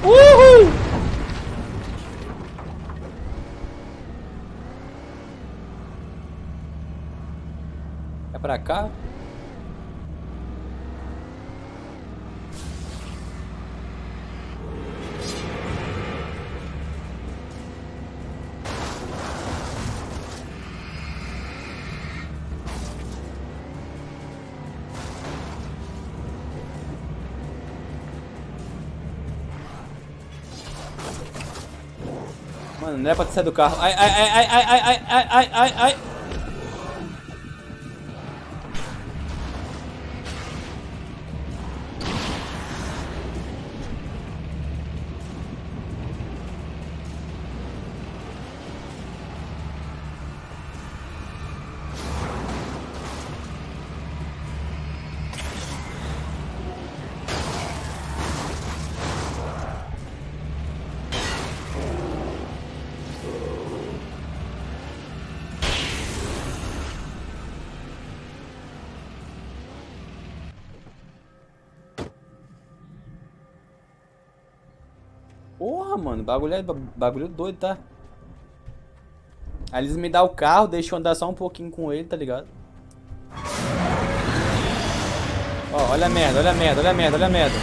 Uhul! É pra cá? Mano, não é pra sair do carro. Ai, ai, ai, ai, ai, ai, ai, ai, ai, ai. Porra, mano, bagulho doido, tá? Aí eles me dão o carro, deixam eu andar só um pouquinho com ele, tá ligado? Ó, olha a merda, olha a merda, olha a merda, olha a merda.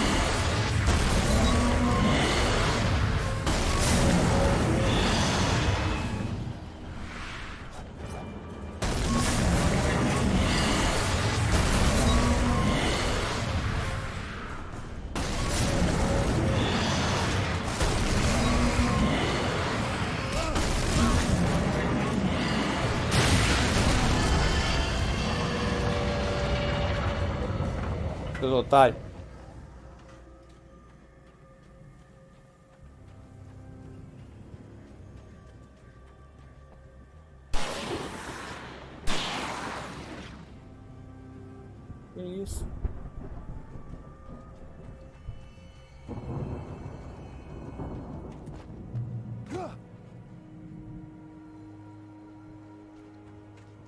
Seus otários. Que isso?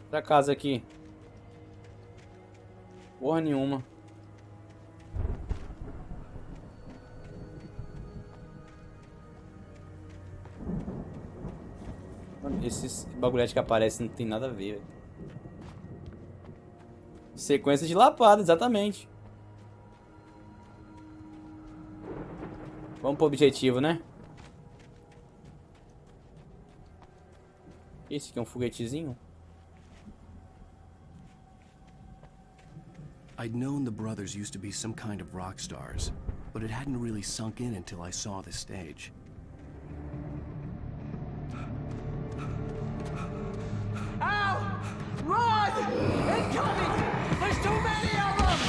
Pra casa aqui. Porra nenhuma. Esses bagulhetes que aparecem não tem nada a ver, velho. Sequência de lapada, exatamente. Vamos pro objetivo, né? Esse aqui é um foguetezinho.
I'd known the brothers used to be some kind of rock stars, but it hadn't really sunk in until I saw the stage.
Ow! Run! Incoming! There's too many of them!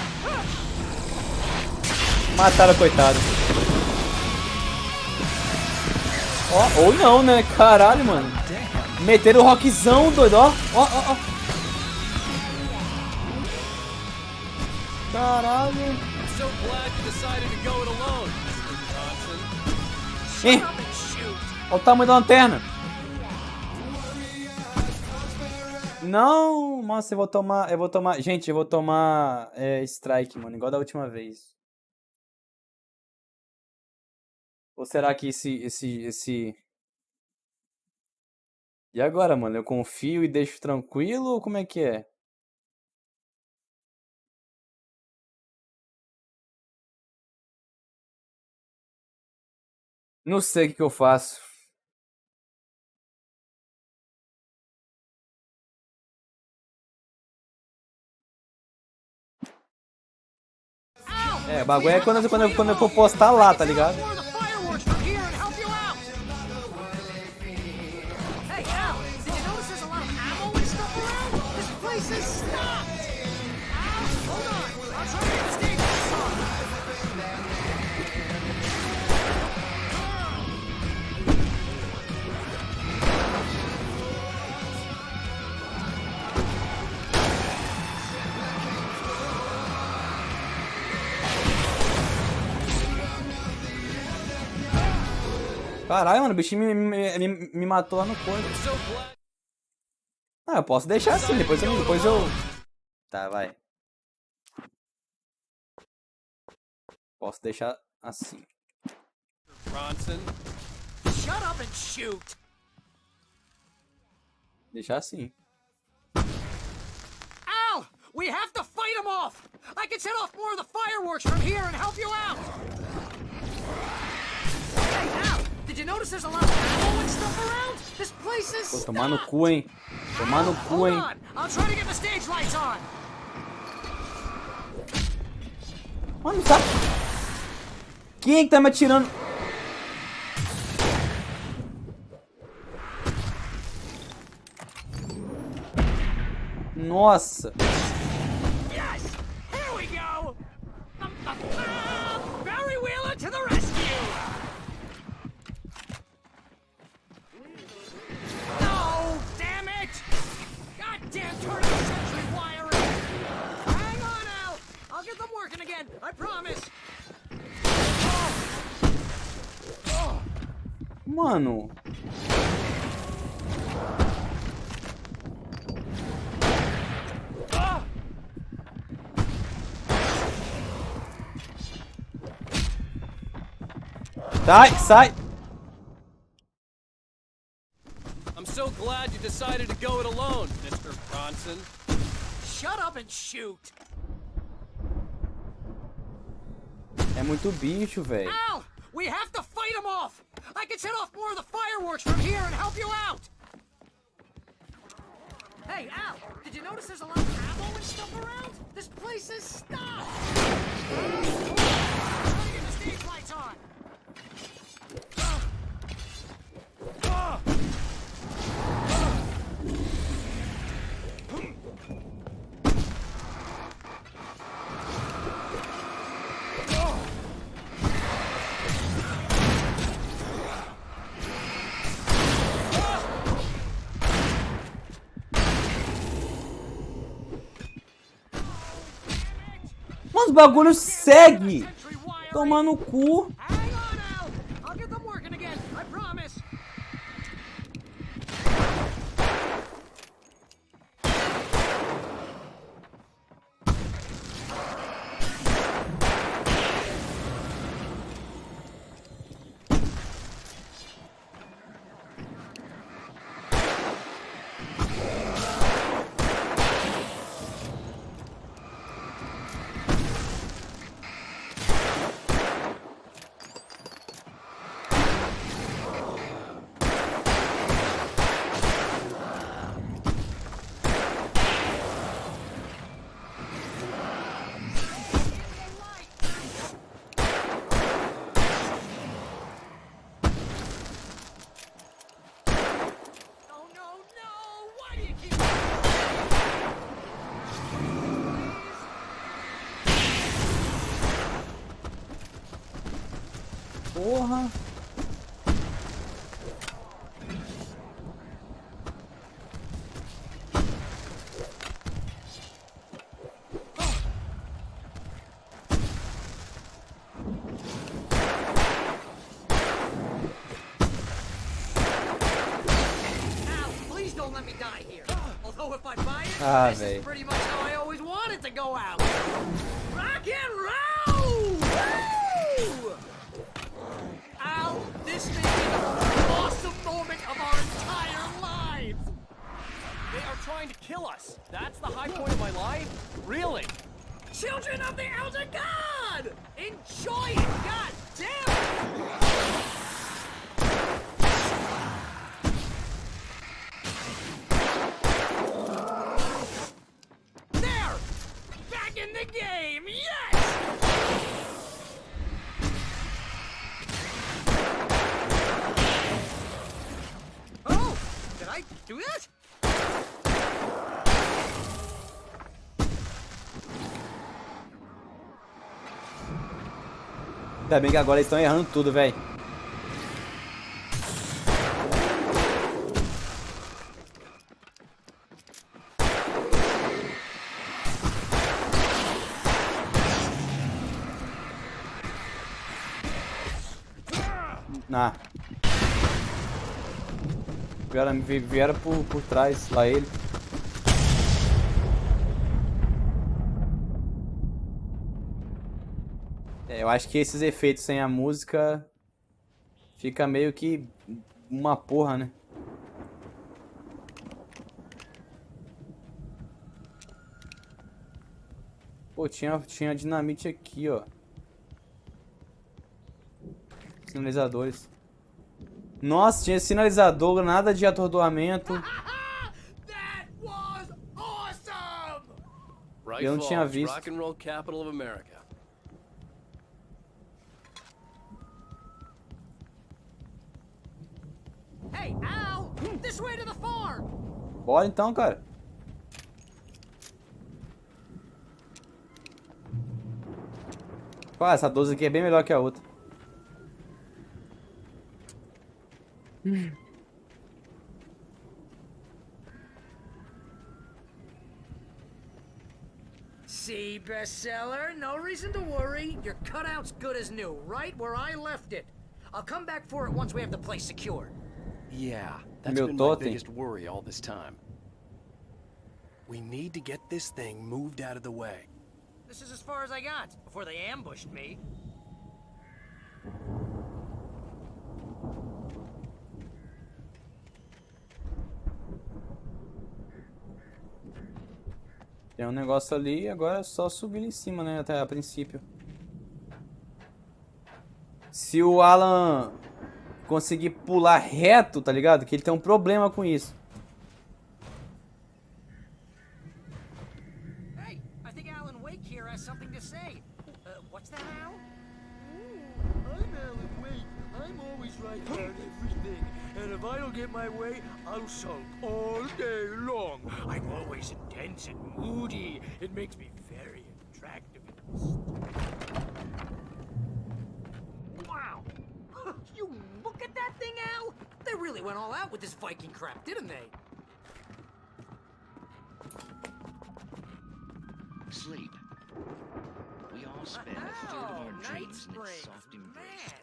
Mataram, coitado. Ó, ou não, né? Caralho, mano. Meteram o rockzão, doido, ó. Ó, ó, ó. Caralho. Ih, olha o tamanho da lanterna. Não, nossa, eu vou tomar, gente, eu vou tomar strike, mano, igual da última vez. Ou será que esse... E agora, mano, eu confio e deixo tranquilo ou como é que é? Não sei o que eu faço. O bagulho é quando eu for postar lá, tá ligado? Caralho, mano, o bichinho me matou lá no corpo. Ah, eu posso deixar assim, depois eu... Tá, vai. Posso deixar assim.
Shut up and shoot.
Deixar assim.
Al! We have to fight him off! I can set off more of the fireworks from here and help you out! Hey, Al! Did you notice there's a lot of ammo and stuff around? This place is
Pô, tomar no cu, hein? Tomar no cu, hein?
I'll try to get the stage lights on.
Mano, tá... Quem é que tá me atirando? Nossa!
Yes! Here we go! Barry Wheeler to the rescue! No! Damn it! Goddamn 20th century wiring! Hang on, Al! I'll get them working again, I promise!
Mano... Sai!
I'm so glad you decided to go it alone, Mr. Bronson.
Shut up and shoot!
É muito bicho, velho.
Al! We have to fight him off! I can set off more of the fireworks from here and help you out! Hey, Al! Did you notice there's a lot of ammo and stuff around? This place is stopped! Try to get the stage lights on!
Mano, os bagulhos segue! Tomar no cu.
Hang on, Al! I'll get them working again, I promise!
Porra.
Although if I buy it,
Ah,
this
véi.
is pretty much how I always wanted to go out. Rock and roll! Woo! Al, this may be the most awesome moment of our entire lives.
They are trying to kill us. That's the high point of my life? Really?
Children of the Elder God! Enjoy it, God damn it! There! Back in the game, yes! Oh! Did I do that?
Ainda bem que agora eles estão errando tudo, velho. Vieram por trás, lá ele. Eu acho que esses efeitos sem a música fica meio que uma porra, né? Pô, tinha dinamite aqui, ó. Sinalizadores. Nossa, tinha sinalizador, nada de atordoamento. Eu não tinha visto.
Rock and roll capital of America.
Hey, Al! This way to the farm!
Bora então, cara. Pô, essa 12 aqui é bem melhor que a outra.
See, bestseller? No reason to worry. Your cutout's good as new, right where I left it. I'll come back for it once we have the place secured.
Yeah, that's been my biggest worry all this time. We need to get this thing moved out of the way.
This is as far as I got, before they ambushed me.
Tem um negócio ali e agora é só subir em cima, né? Até a princípio. Se o Alan conseguir pular reto, tá ligado? Que ele tem um problema com isso.
Hey, I think Alan Wake here has something to say. What's that, Al?
I'm Alan Wake. I'm always right about everything. And if I don't get my way, I'll sulk all day long. I'm always intense and moody. It makes me very attractive.
Wow! You look at that thing, Al! They really went all out with this Viking crap, didn't they?
Sleep. We all spend a third of our dreams in its soft embrace.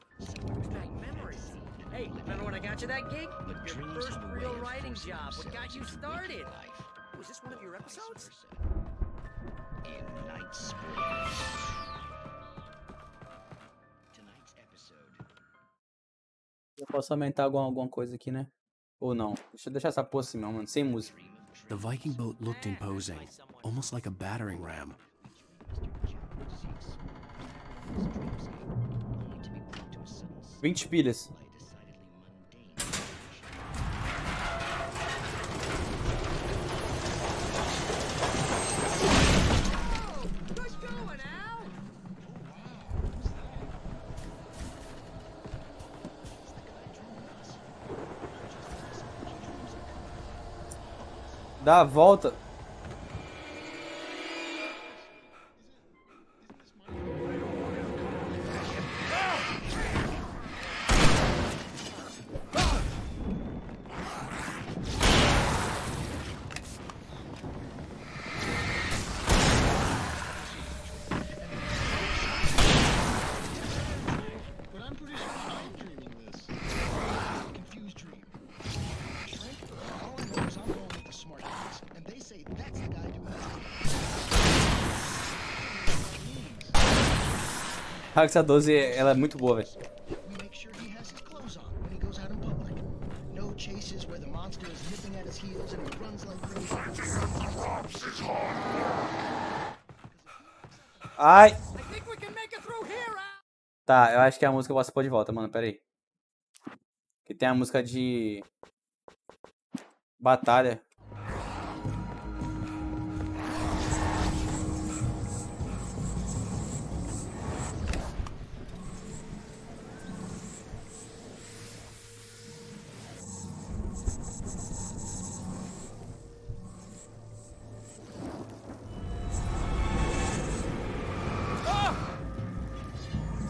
Memories. Hey, remember when I got you that gig? Your first real writing job. What got you started? Was this one of your episodes?
In Night Springs. Tonight's episode.
Eu posso aumentar alguma coisa aqui, né? Ou não? Deixa eu deixar essa porra assim, mano, sem música.
The Viking boat looked imposing, almost like a battering ram.
$20 pilhas. Dá a volta. A Alexa 12, ela é muito boa, velho. Ai! Tá, eu acho que a música eu posso pôr de volta, mano. Pera aí. Que tem a música de... batalha.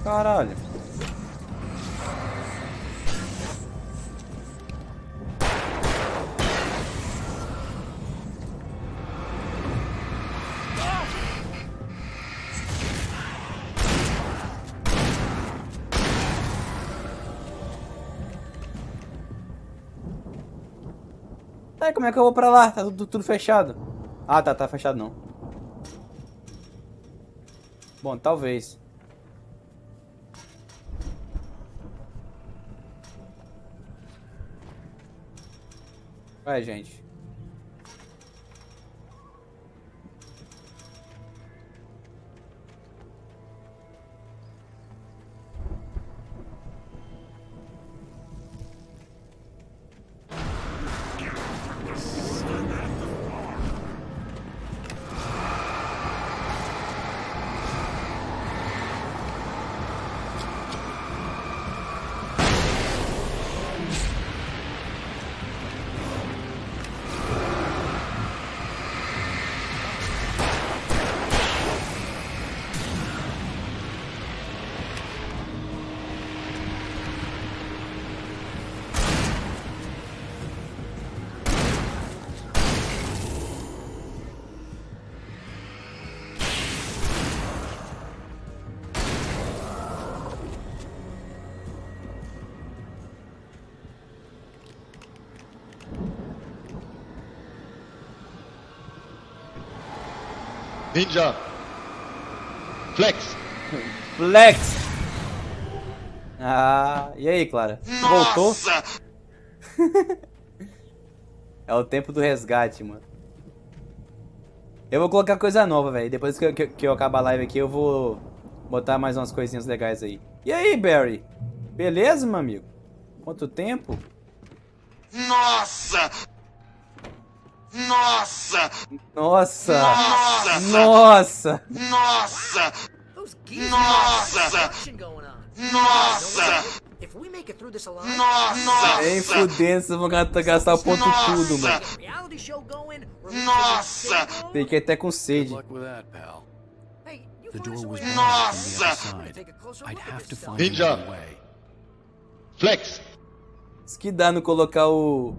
Caralho. Tá, como é que eu vou pra lá? Tá tudo fechado. Ah, tá fechado não. Bom, talvez. Vai, gente.
Ninja. Flex.
Flex. Ah, e aí, Clara? Voltou? É o tempo do resgate, mano. Eu vou colocar coisa nova, velho. Depois que eu acabar a live aqui, eu vou botar mais umas coisinhas legais aí. E aí, Barry? Beleza, meu amigo? Quanto tempo?
Nossa! Nossa!
Nossa!
Nossa!
Nossa!
Nossa! Nossa! Nossa! Nossa!
Nem fudendo, vocês vão gastar o ponto tudo, mano.
Nossa!
Fiquei até com sede.
Nossa! Ninja! Flex!
Isso que dá no colocar o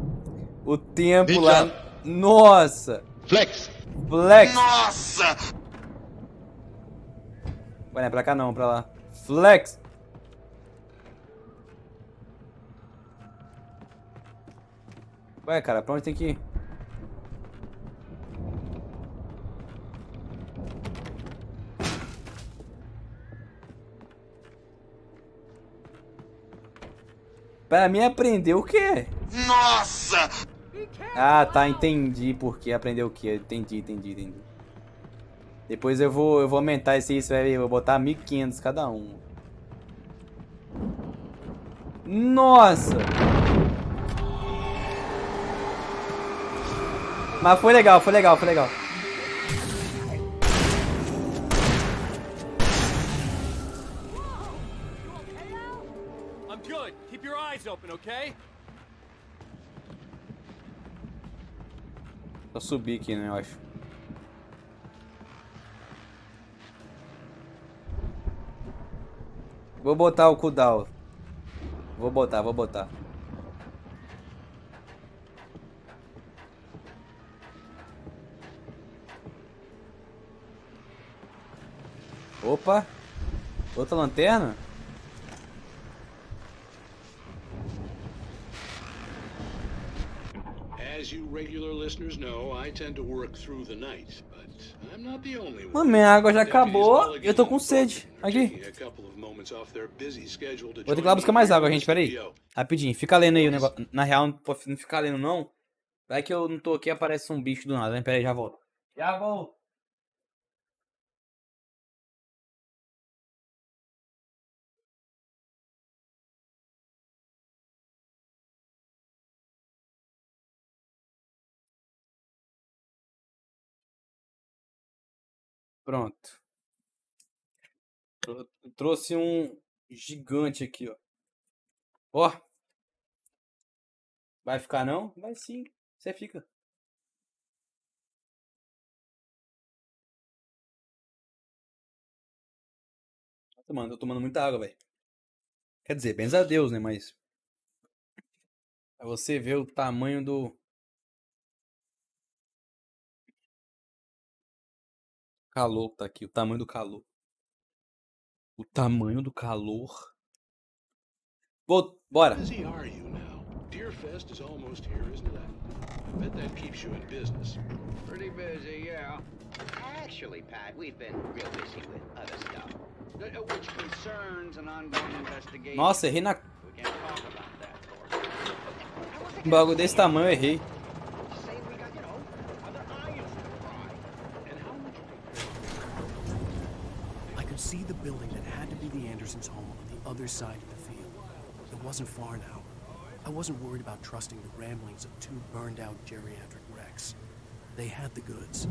tempo
Ninja.
lá. Nossa!
Flex!
Flex!
Nossa!
Ué, não é pra cá não, pra lá. Flex! Ué, cara, pra onde tem que ir? Pra mim aprender o quê?
Nossa!
Ah, tá, entendi por que aprender o quê. Entendi. Depois eu vou aumentar isso, eu vou botar 1.500 cada um. Nossa! Mas foi legal.
I'm good. Keep your eyes open, okay?
Só subir aqui, né, eu acho. Vou botar o cooldown. Vou botar. Opa! Outra lanterna?
As you regularly listeners know, I tend to work through the night, but I'm not the only one.
Mano, minha água já acabou e eu tô com sede. Aqui. Vou ter que ir lá buscar mais água, gente. Pera aí. Rapidinho. Fica lendo aí o negócio. Na real, não pode ficar lendo, não. Vai que eu não tô aqui e aparece um bicho do nada, né? Pera aí, já volto. Já volto. Pronto. Eu trouxe um gigante aqui, ó. Ó. Vai ficar não? Vai sim. Você fica. Mano, tô tomando muita água, velho. Quer dizer, bens a Deus, né? Mas... pra você ver o tamanho do... calor que tá aqui. O tamanho do calor. O tamanho do calor. Bora.
Busy are you now? Deerfest is almost here, isn't it? I bet that keeps you in business.
Pretty busy, yeah. Actually, Pat, we've been real busy with other stuff, which concerns an ongoing investigation.
Nossa, errei na...
We can't talk about that, of course.
Um bagulho desse tamanho eu errei.
I could see the building that had to be the Andersons' home on the other side of the field. It wasn't far now. I wasn't worried about trusting the ramblings of two burned-out geriatric wrecks. They had the goods.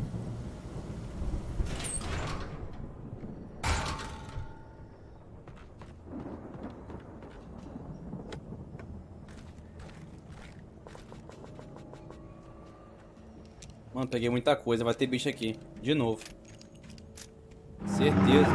Mano, peguei muita coisa. Vai ter bicho aqui. De novo. Certeza.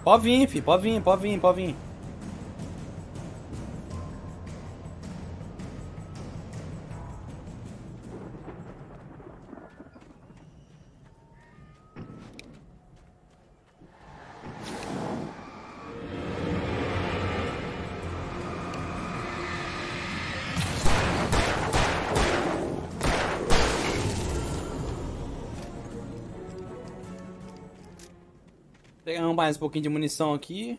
Pode vir, fi. Pode vir, pode vir, pode vir. Pegar mais um pouquinho de munição aqui.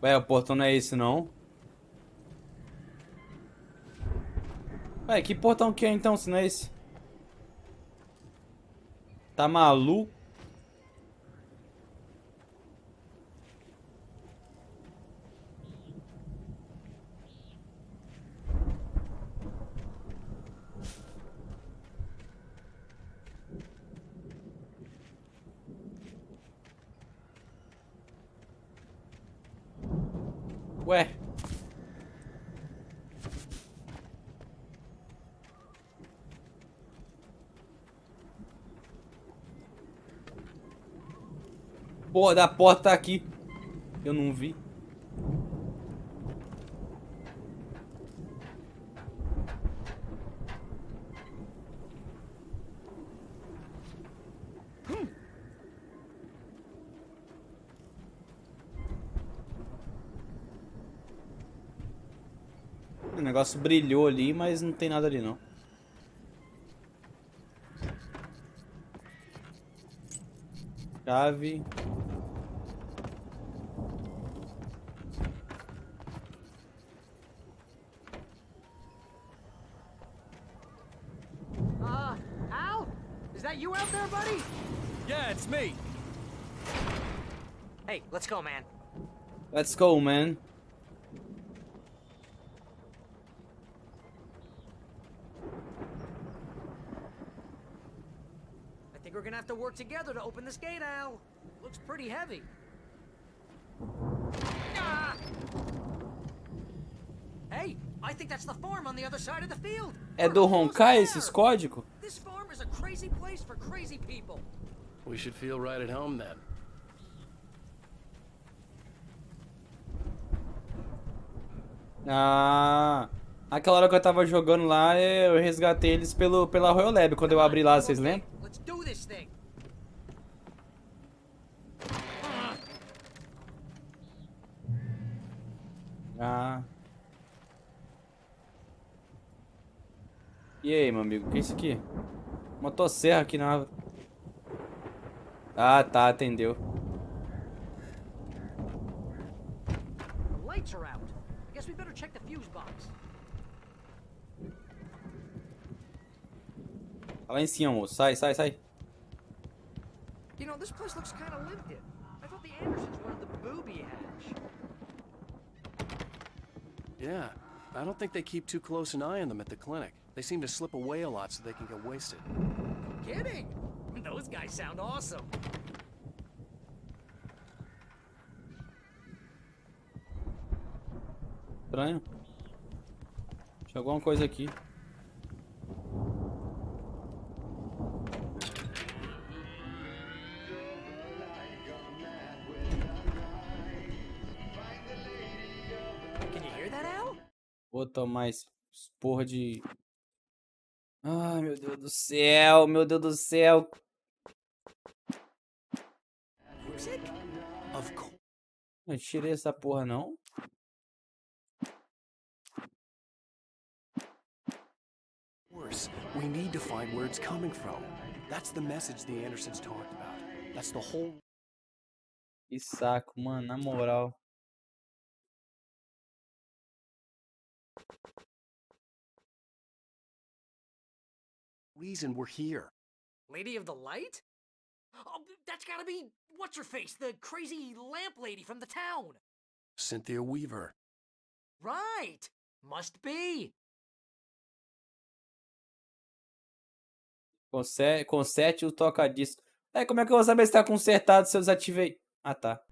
Ué, o portão não é esse não. Ué, que portão que é então se não é esse? Tá maluco? Ué. Porra, da porta tá aqui. Eu não vi. O negócio brilhou ali, mas não tem nada ali não. Chave.
Al? Is that you out there, buddy?
It's me.
Hey, let's go, man.
Let's go, man.
I think we're gonna have to work together to open this gate, Al. Looks pretty heavy. Ah! Hey, I think that's the farm on the other side of the field.
É do Honkai esses códigos?
This farm is a crazy place for crazy people.
We should feel right at home then.
Ah, aquela hora que eu tava jogando lá, eu resgatei eles pela Royal Lab, quando eu abri lá, vocês lembram?
Let's do this thing.
Ah. E aí, meu amigo, o que é isso aqui? Motosserra aqui na árvore. Ah, tá, atendeu.
The lights are out. I guess we better check the fuse box.
Tá lá em cima, moço. Sai, sai, sai.
You know, this place looks kind of lived in. I thought the Andersons wanted the booby hatch.
Yeah, I don't think they keep too close an eye on them at the clinic. They seem to slip away a lot so they can get wasted.
Kidding? Those guys sound awesome.
Estranho. Tinha alguma coisa aqui.
Can you hear that, Al?
Vou tomar esse porra de... Ai, meu Deus do céu, meu Deus do céu.
Of course.
Eu tirei essa porra, não?
We need to find where it's coming from. That's the message the Andersons talked about. That's the whole...
Que saco, mano, na moral.
reason we're here.
Lady of the Light? Oh, that's gotta be what's-her-face, the crazy lamp lady from the town.
Cynthia Weaver.
Right. Must be.
Conserte o toca-disco. É, como é que eu vou saber se tá consertado se eu desativei? Ah, tá.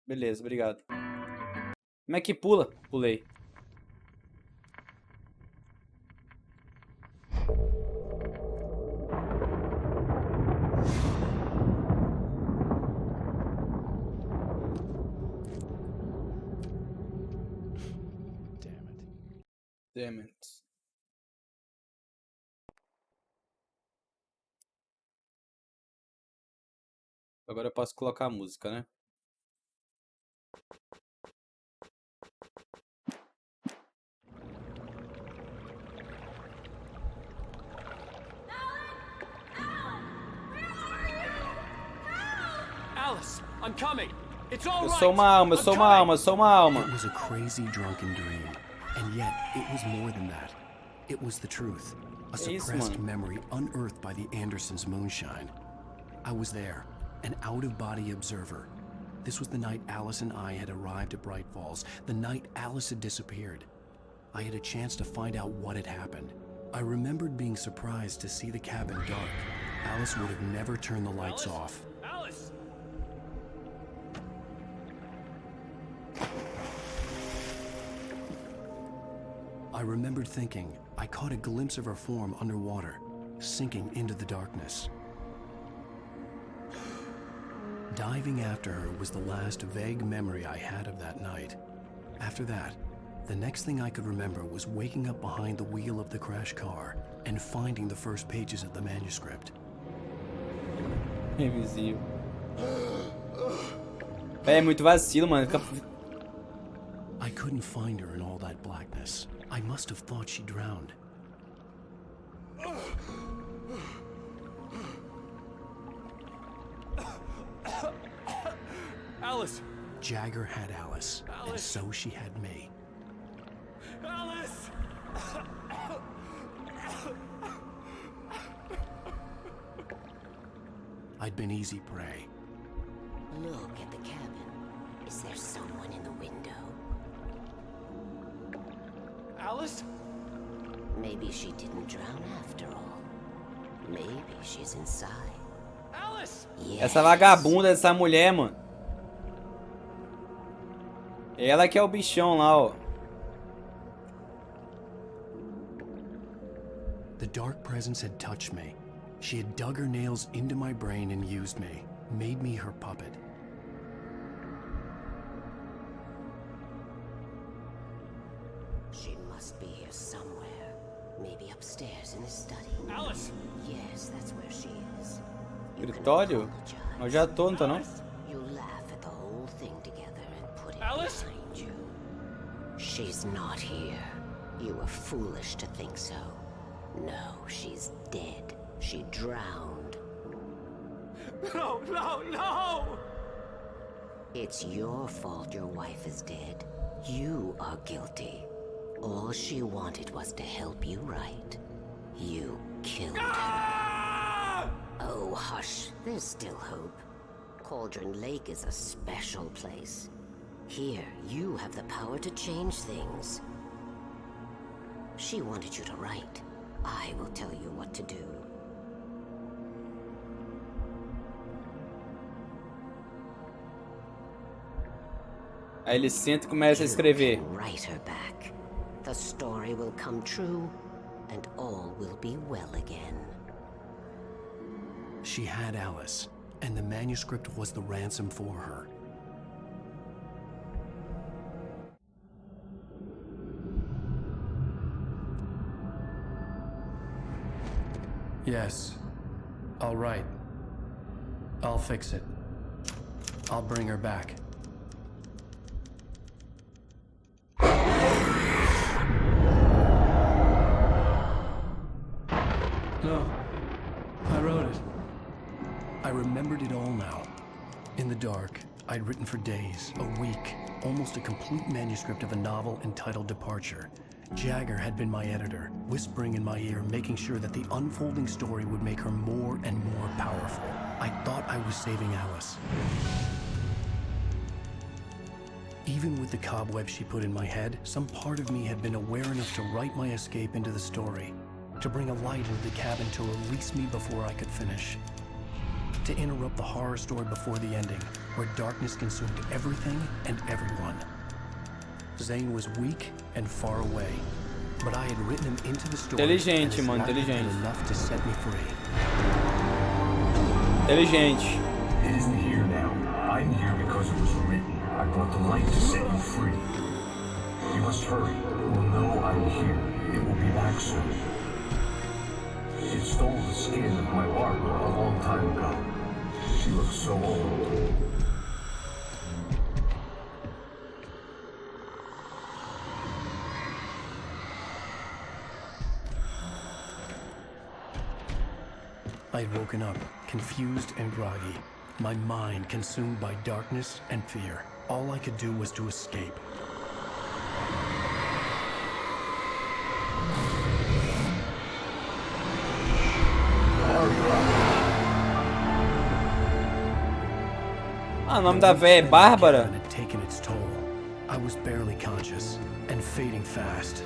Beleza, obrigado. Como é que pula? Pulei. Damn it. Agora eu posso colocar a música, né?
Alice, I'm coming. It's all
Eu
right.
sou uma alma, eu sou uma alma, eu sou uma alma.
It was a crazy drunken dream, and yet it was more than that. It was the truth, a suppressed memory unearthed by the Andersons' moonshine. I was there, an out-of-body observer. This was the night Alice and I had arrived at Bright Falls, the night Alice had disappeared. I had a chance to find out what had happened. I remembered being surprised to see the cabin dark. Alice would have never turned the lights off.
Alice!
I remembered thinking I caught a glimpse of her form underwater, sinking into the darkness. Diving after her was the last vague memory I had of that night. After that, the next thing I could remember was waking up behind the wheel of the crash car and finding the first pages of the manuscript.
Invisível. É muito vacilo, mano.
I couldn't find her in all that blackness. I must have thought she drowned.
Alice!
Jagger had Alice, and so she had me.
Alice!
I'd been easy prey.
Look at the cabin. Is there someone in the window?
Alice?
Maybe she didn't drown after all. Maybe she's inside.
Alice!
Yes.
Essa vagabunda dessa mulher, mano. Ela que é o bichão lá, ó.
The dark presence had touched me. She had dug her nails into my brain and used me, made me her puppet.
She must be here somewhere. Maybe upstairs in the study.
Alice!
Yes, that's where she is.
Escritório? Eu já tô, não tá não?
You laugh at the whole thing together and put it
Alice?
behind you. She's not here. You were foolish to think so. No, she's dead. She drowned.
No, no, no!
It's your fault your wife is dead. You are guilty. All she wanted was to help you right. You killed her. Oh, hush. There's still hope. Cauldron Lake is a special place. Here, you have the power to change things. She wanted you to write. I will tell you what to do.
Aí ele senta e começa a escrever.
Write her back. The story will come true, and all will be well again.
She had Alice, and the manuscript was the ransom for her. Yes. All right. I'll fix it. I'll bring her back. No. I wrote it. I remembered it all now. In the dark, I'd written for days, a week, almost a complete manuscript of a novel entitled Departure. Jagger had been my editor, whispering in my ear, making sure that the unfolding story would make her more and more powerful. I thought I was saving Alice. Even with the cobweb she put in my head, some part of me had been aware enough to write my escape into the story, to bring a light into the cabin to release me before I could finish. To interrupt the horror story before the ending, where darkness consumed everything and everyone. Zane was weak and far away, but I had written him into the story.
Inteligente, mano, inteligente.
Enough to set me free.
Inteligente.
It isn't here now. I'm here because it was written. I brought the light to set you free. You must hurry. We'll know I'm here. It will be back soon. It stole the skin of my Barbara a long time ago. She looks so old.
I'd woken up, confused and groggy, my mind consumed by darkness and fear. All I could do was to escape.
Ah, o nome da véia é Bárbara?
Had taken its toll. I was barely conscious and fading fast.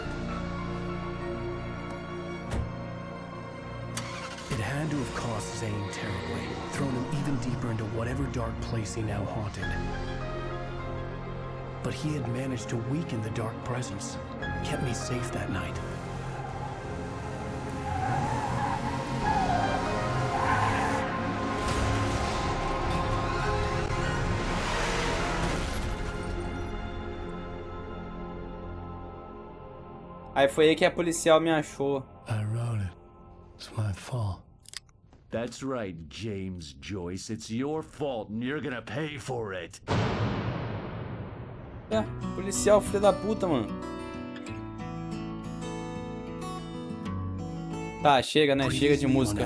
It had to have cost Zane terribly, thrown him even deeper into whatever dark place he now haunted. But he had managed to weaken the dark presence, kept me safe that night.
Aí foi aí que a policial me achou.
I wrote it. It's my fault.
That's right, James Joyce. It's your fault and you're gonna pay for it.
É, policial, filho da puta, mano. Tá, chega, né? Chega de música.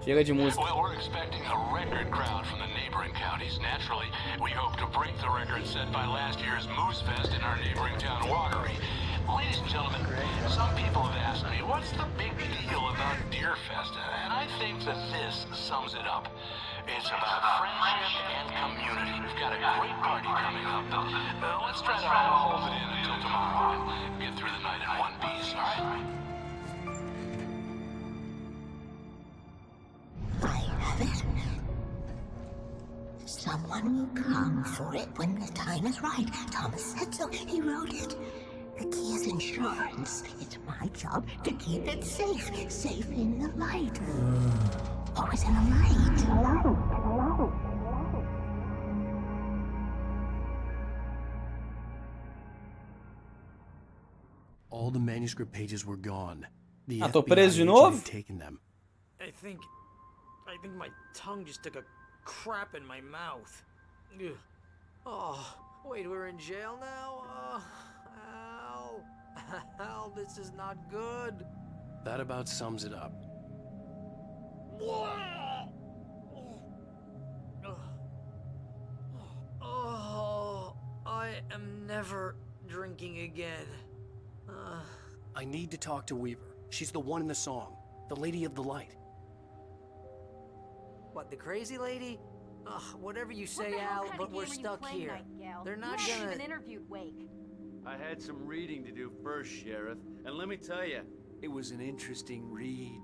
Chega de música.
Well, we're expecting a record crowd from the neighboring counties. Naturally, we hope to break the record set by last year's Moose Fest in our neighboring town, Watery. Ladies and gentlemen, some people have asked me, what's the big deal about Deer Fest? And I think that this sums it up. It's about friendship and community. We've got a great party coming up, but let's try to hold it in until tomorrow and get through the night in one piece, all right?
I have it. Someone will come for it when the time is right. Thomas said so. He wrote it. The key is insurance. It's my job to keep it safe. Safe in the light. Always in the light.
All the manuscript pages were gone. The
tô preso de
FBI
novo?
had taken them.
I think my tongue just took a crap in my mouth. Ugh. Oh, wait, we're in jail now? Al. Al, this is not good.
That about sums it up.
Oh, I am never drinking again.
I need to talk to Weaver. She's the one in the song. The Lady of the Light.
What, the crazy lady? Ugh, whatever you say, Al, but we're stuck here. They're not gonna...
even interviewed Wake.
I had some reading to do first, Sheriff, and let me tell you, it was an interesting read.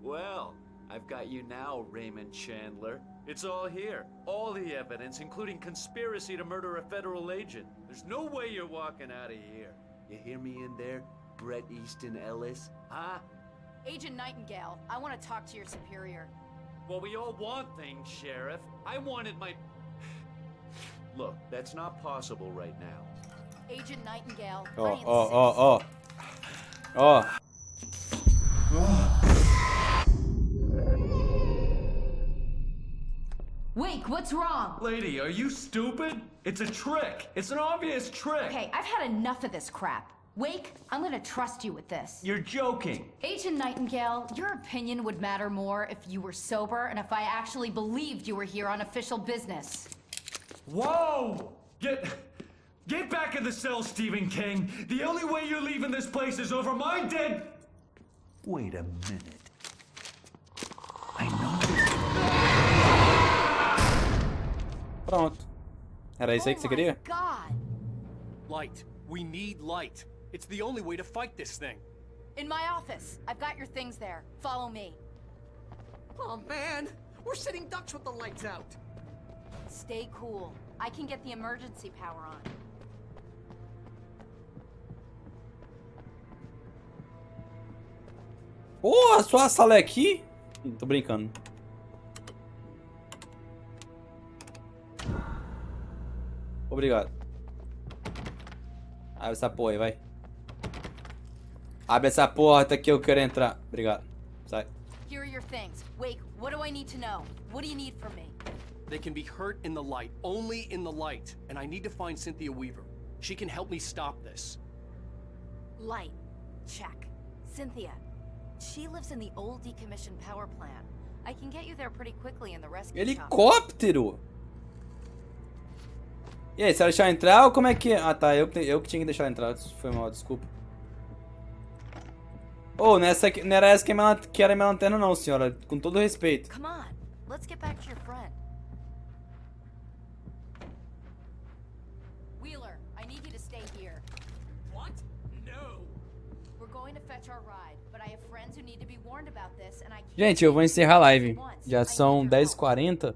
Well, I've got you now, Raymond Chandler. It's all here. All the evidence, including conspiracy to murder a federal agent. There's no way you're walking out of here. You hear me in there, Bret Easton Ellis? Huh?
Agent Nightingale, I want to talk to your superior.
Well, we all want things, Sheriff. I wanted my... Look, that's not possible right now.
Agent Nightingale,
Oh.
Wake, what's wrong?
Lady, are you stupid? It's a trick. It's an obvious trick.
Okay, I've had enough of this crap. Wake, I'm gonna trust you with this.
You're joking.
Agent Nightingale, your opinion would matter more if you were sober and if I actually believed you were here on official business.
Whoa! Get back in the cell, Stephen King. The only way you're leaving this place is over my dead... Wait a minute. I know this...
Pronto. Era isso aí que você queria?
God!
Light. We need light. It's the only way to fight this thing.
In my office. I've got your things there. Follow me.
Oh, man. We're sitting ducks with the lights out.
Stay cool. I can get the emergency power on.
Oh, a sua sala é aqui? Tô brincando. Obrigado. Abre essa porra aí, vai. Abre essa porta que eu quero entrar. Obrigado. Sai.
Here are your things. Wake, what do I need to know? What do you need from me?
They can be hurt in the light, only in the light. And I need to find Cynthia Weaver. She can help me stop this.
Light. Check. Cynthia. She lives in the old decommissioned power plant. I can get you there pretty quickly in the rescue
Helicóptero? E aí, você vai deixar entrar ou como é que... Ah, tá. Eu que tinha que deixar entrar. Foi mal, desculpa. Oh, nessa aqui, não era essa que era minha lanterna não, senhora. Com todo respeito.
Come on. Let's get back to your friend. Wheeler, I need you to stay here.
What? No.
We're going to fetch our ride, but I have friends who need to be warned about this and I can't...
Gente, eu vou encerrar a live. Já são 10h40.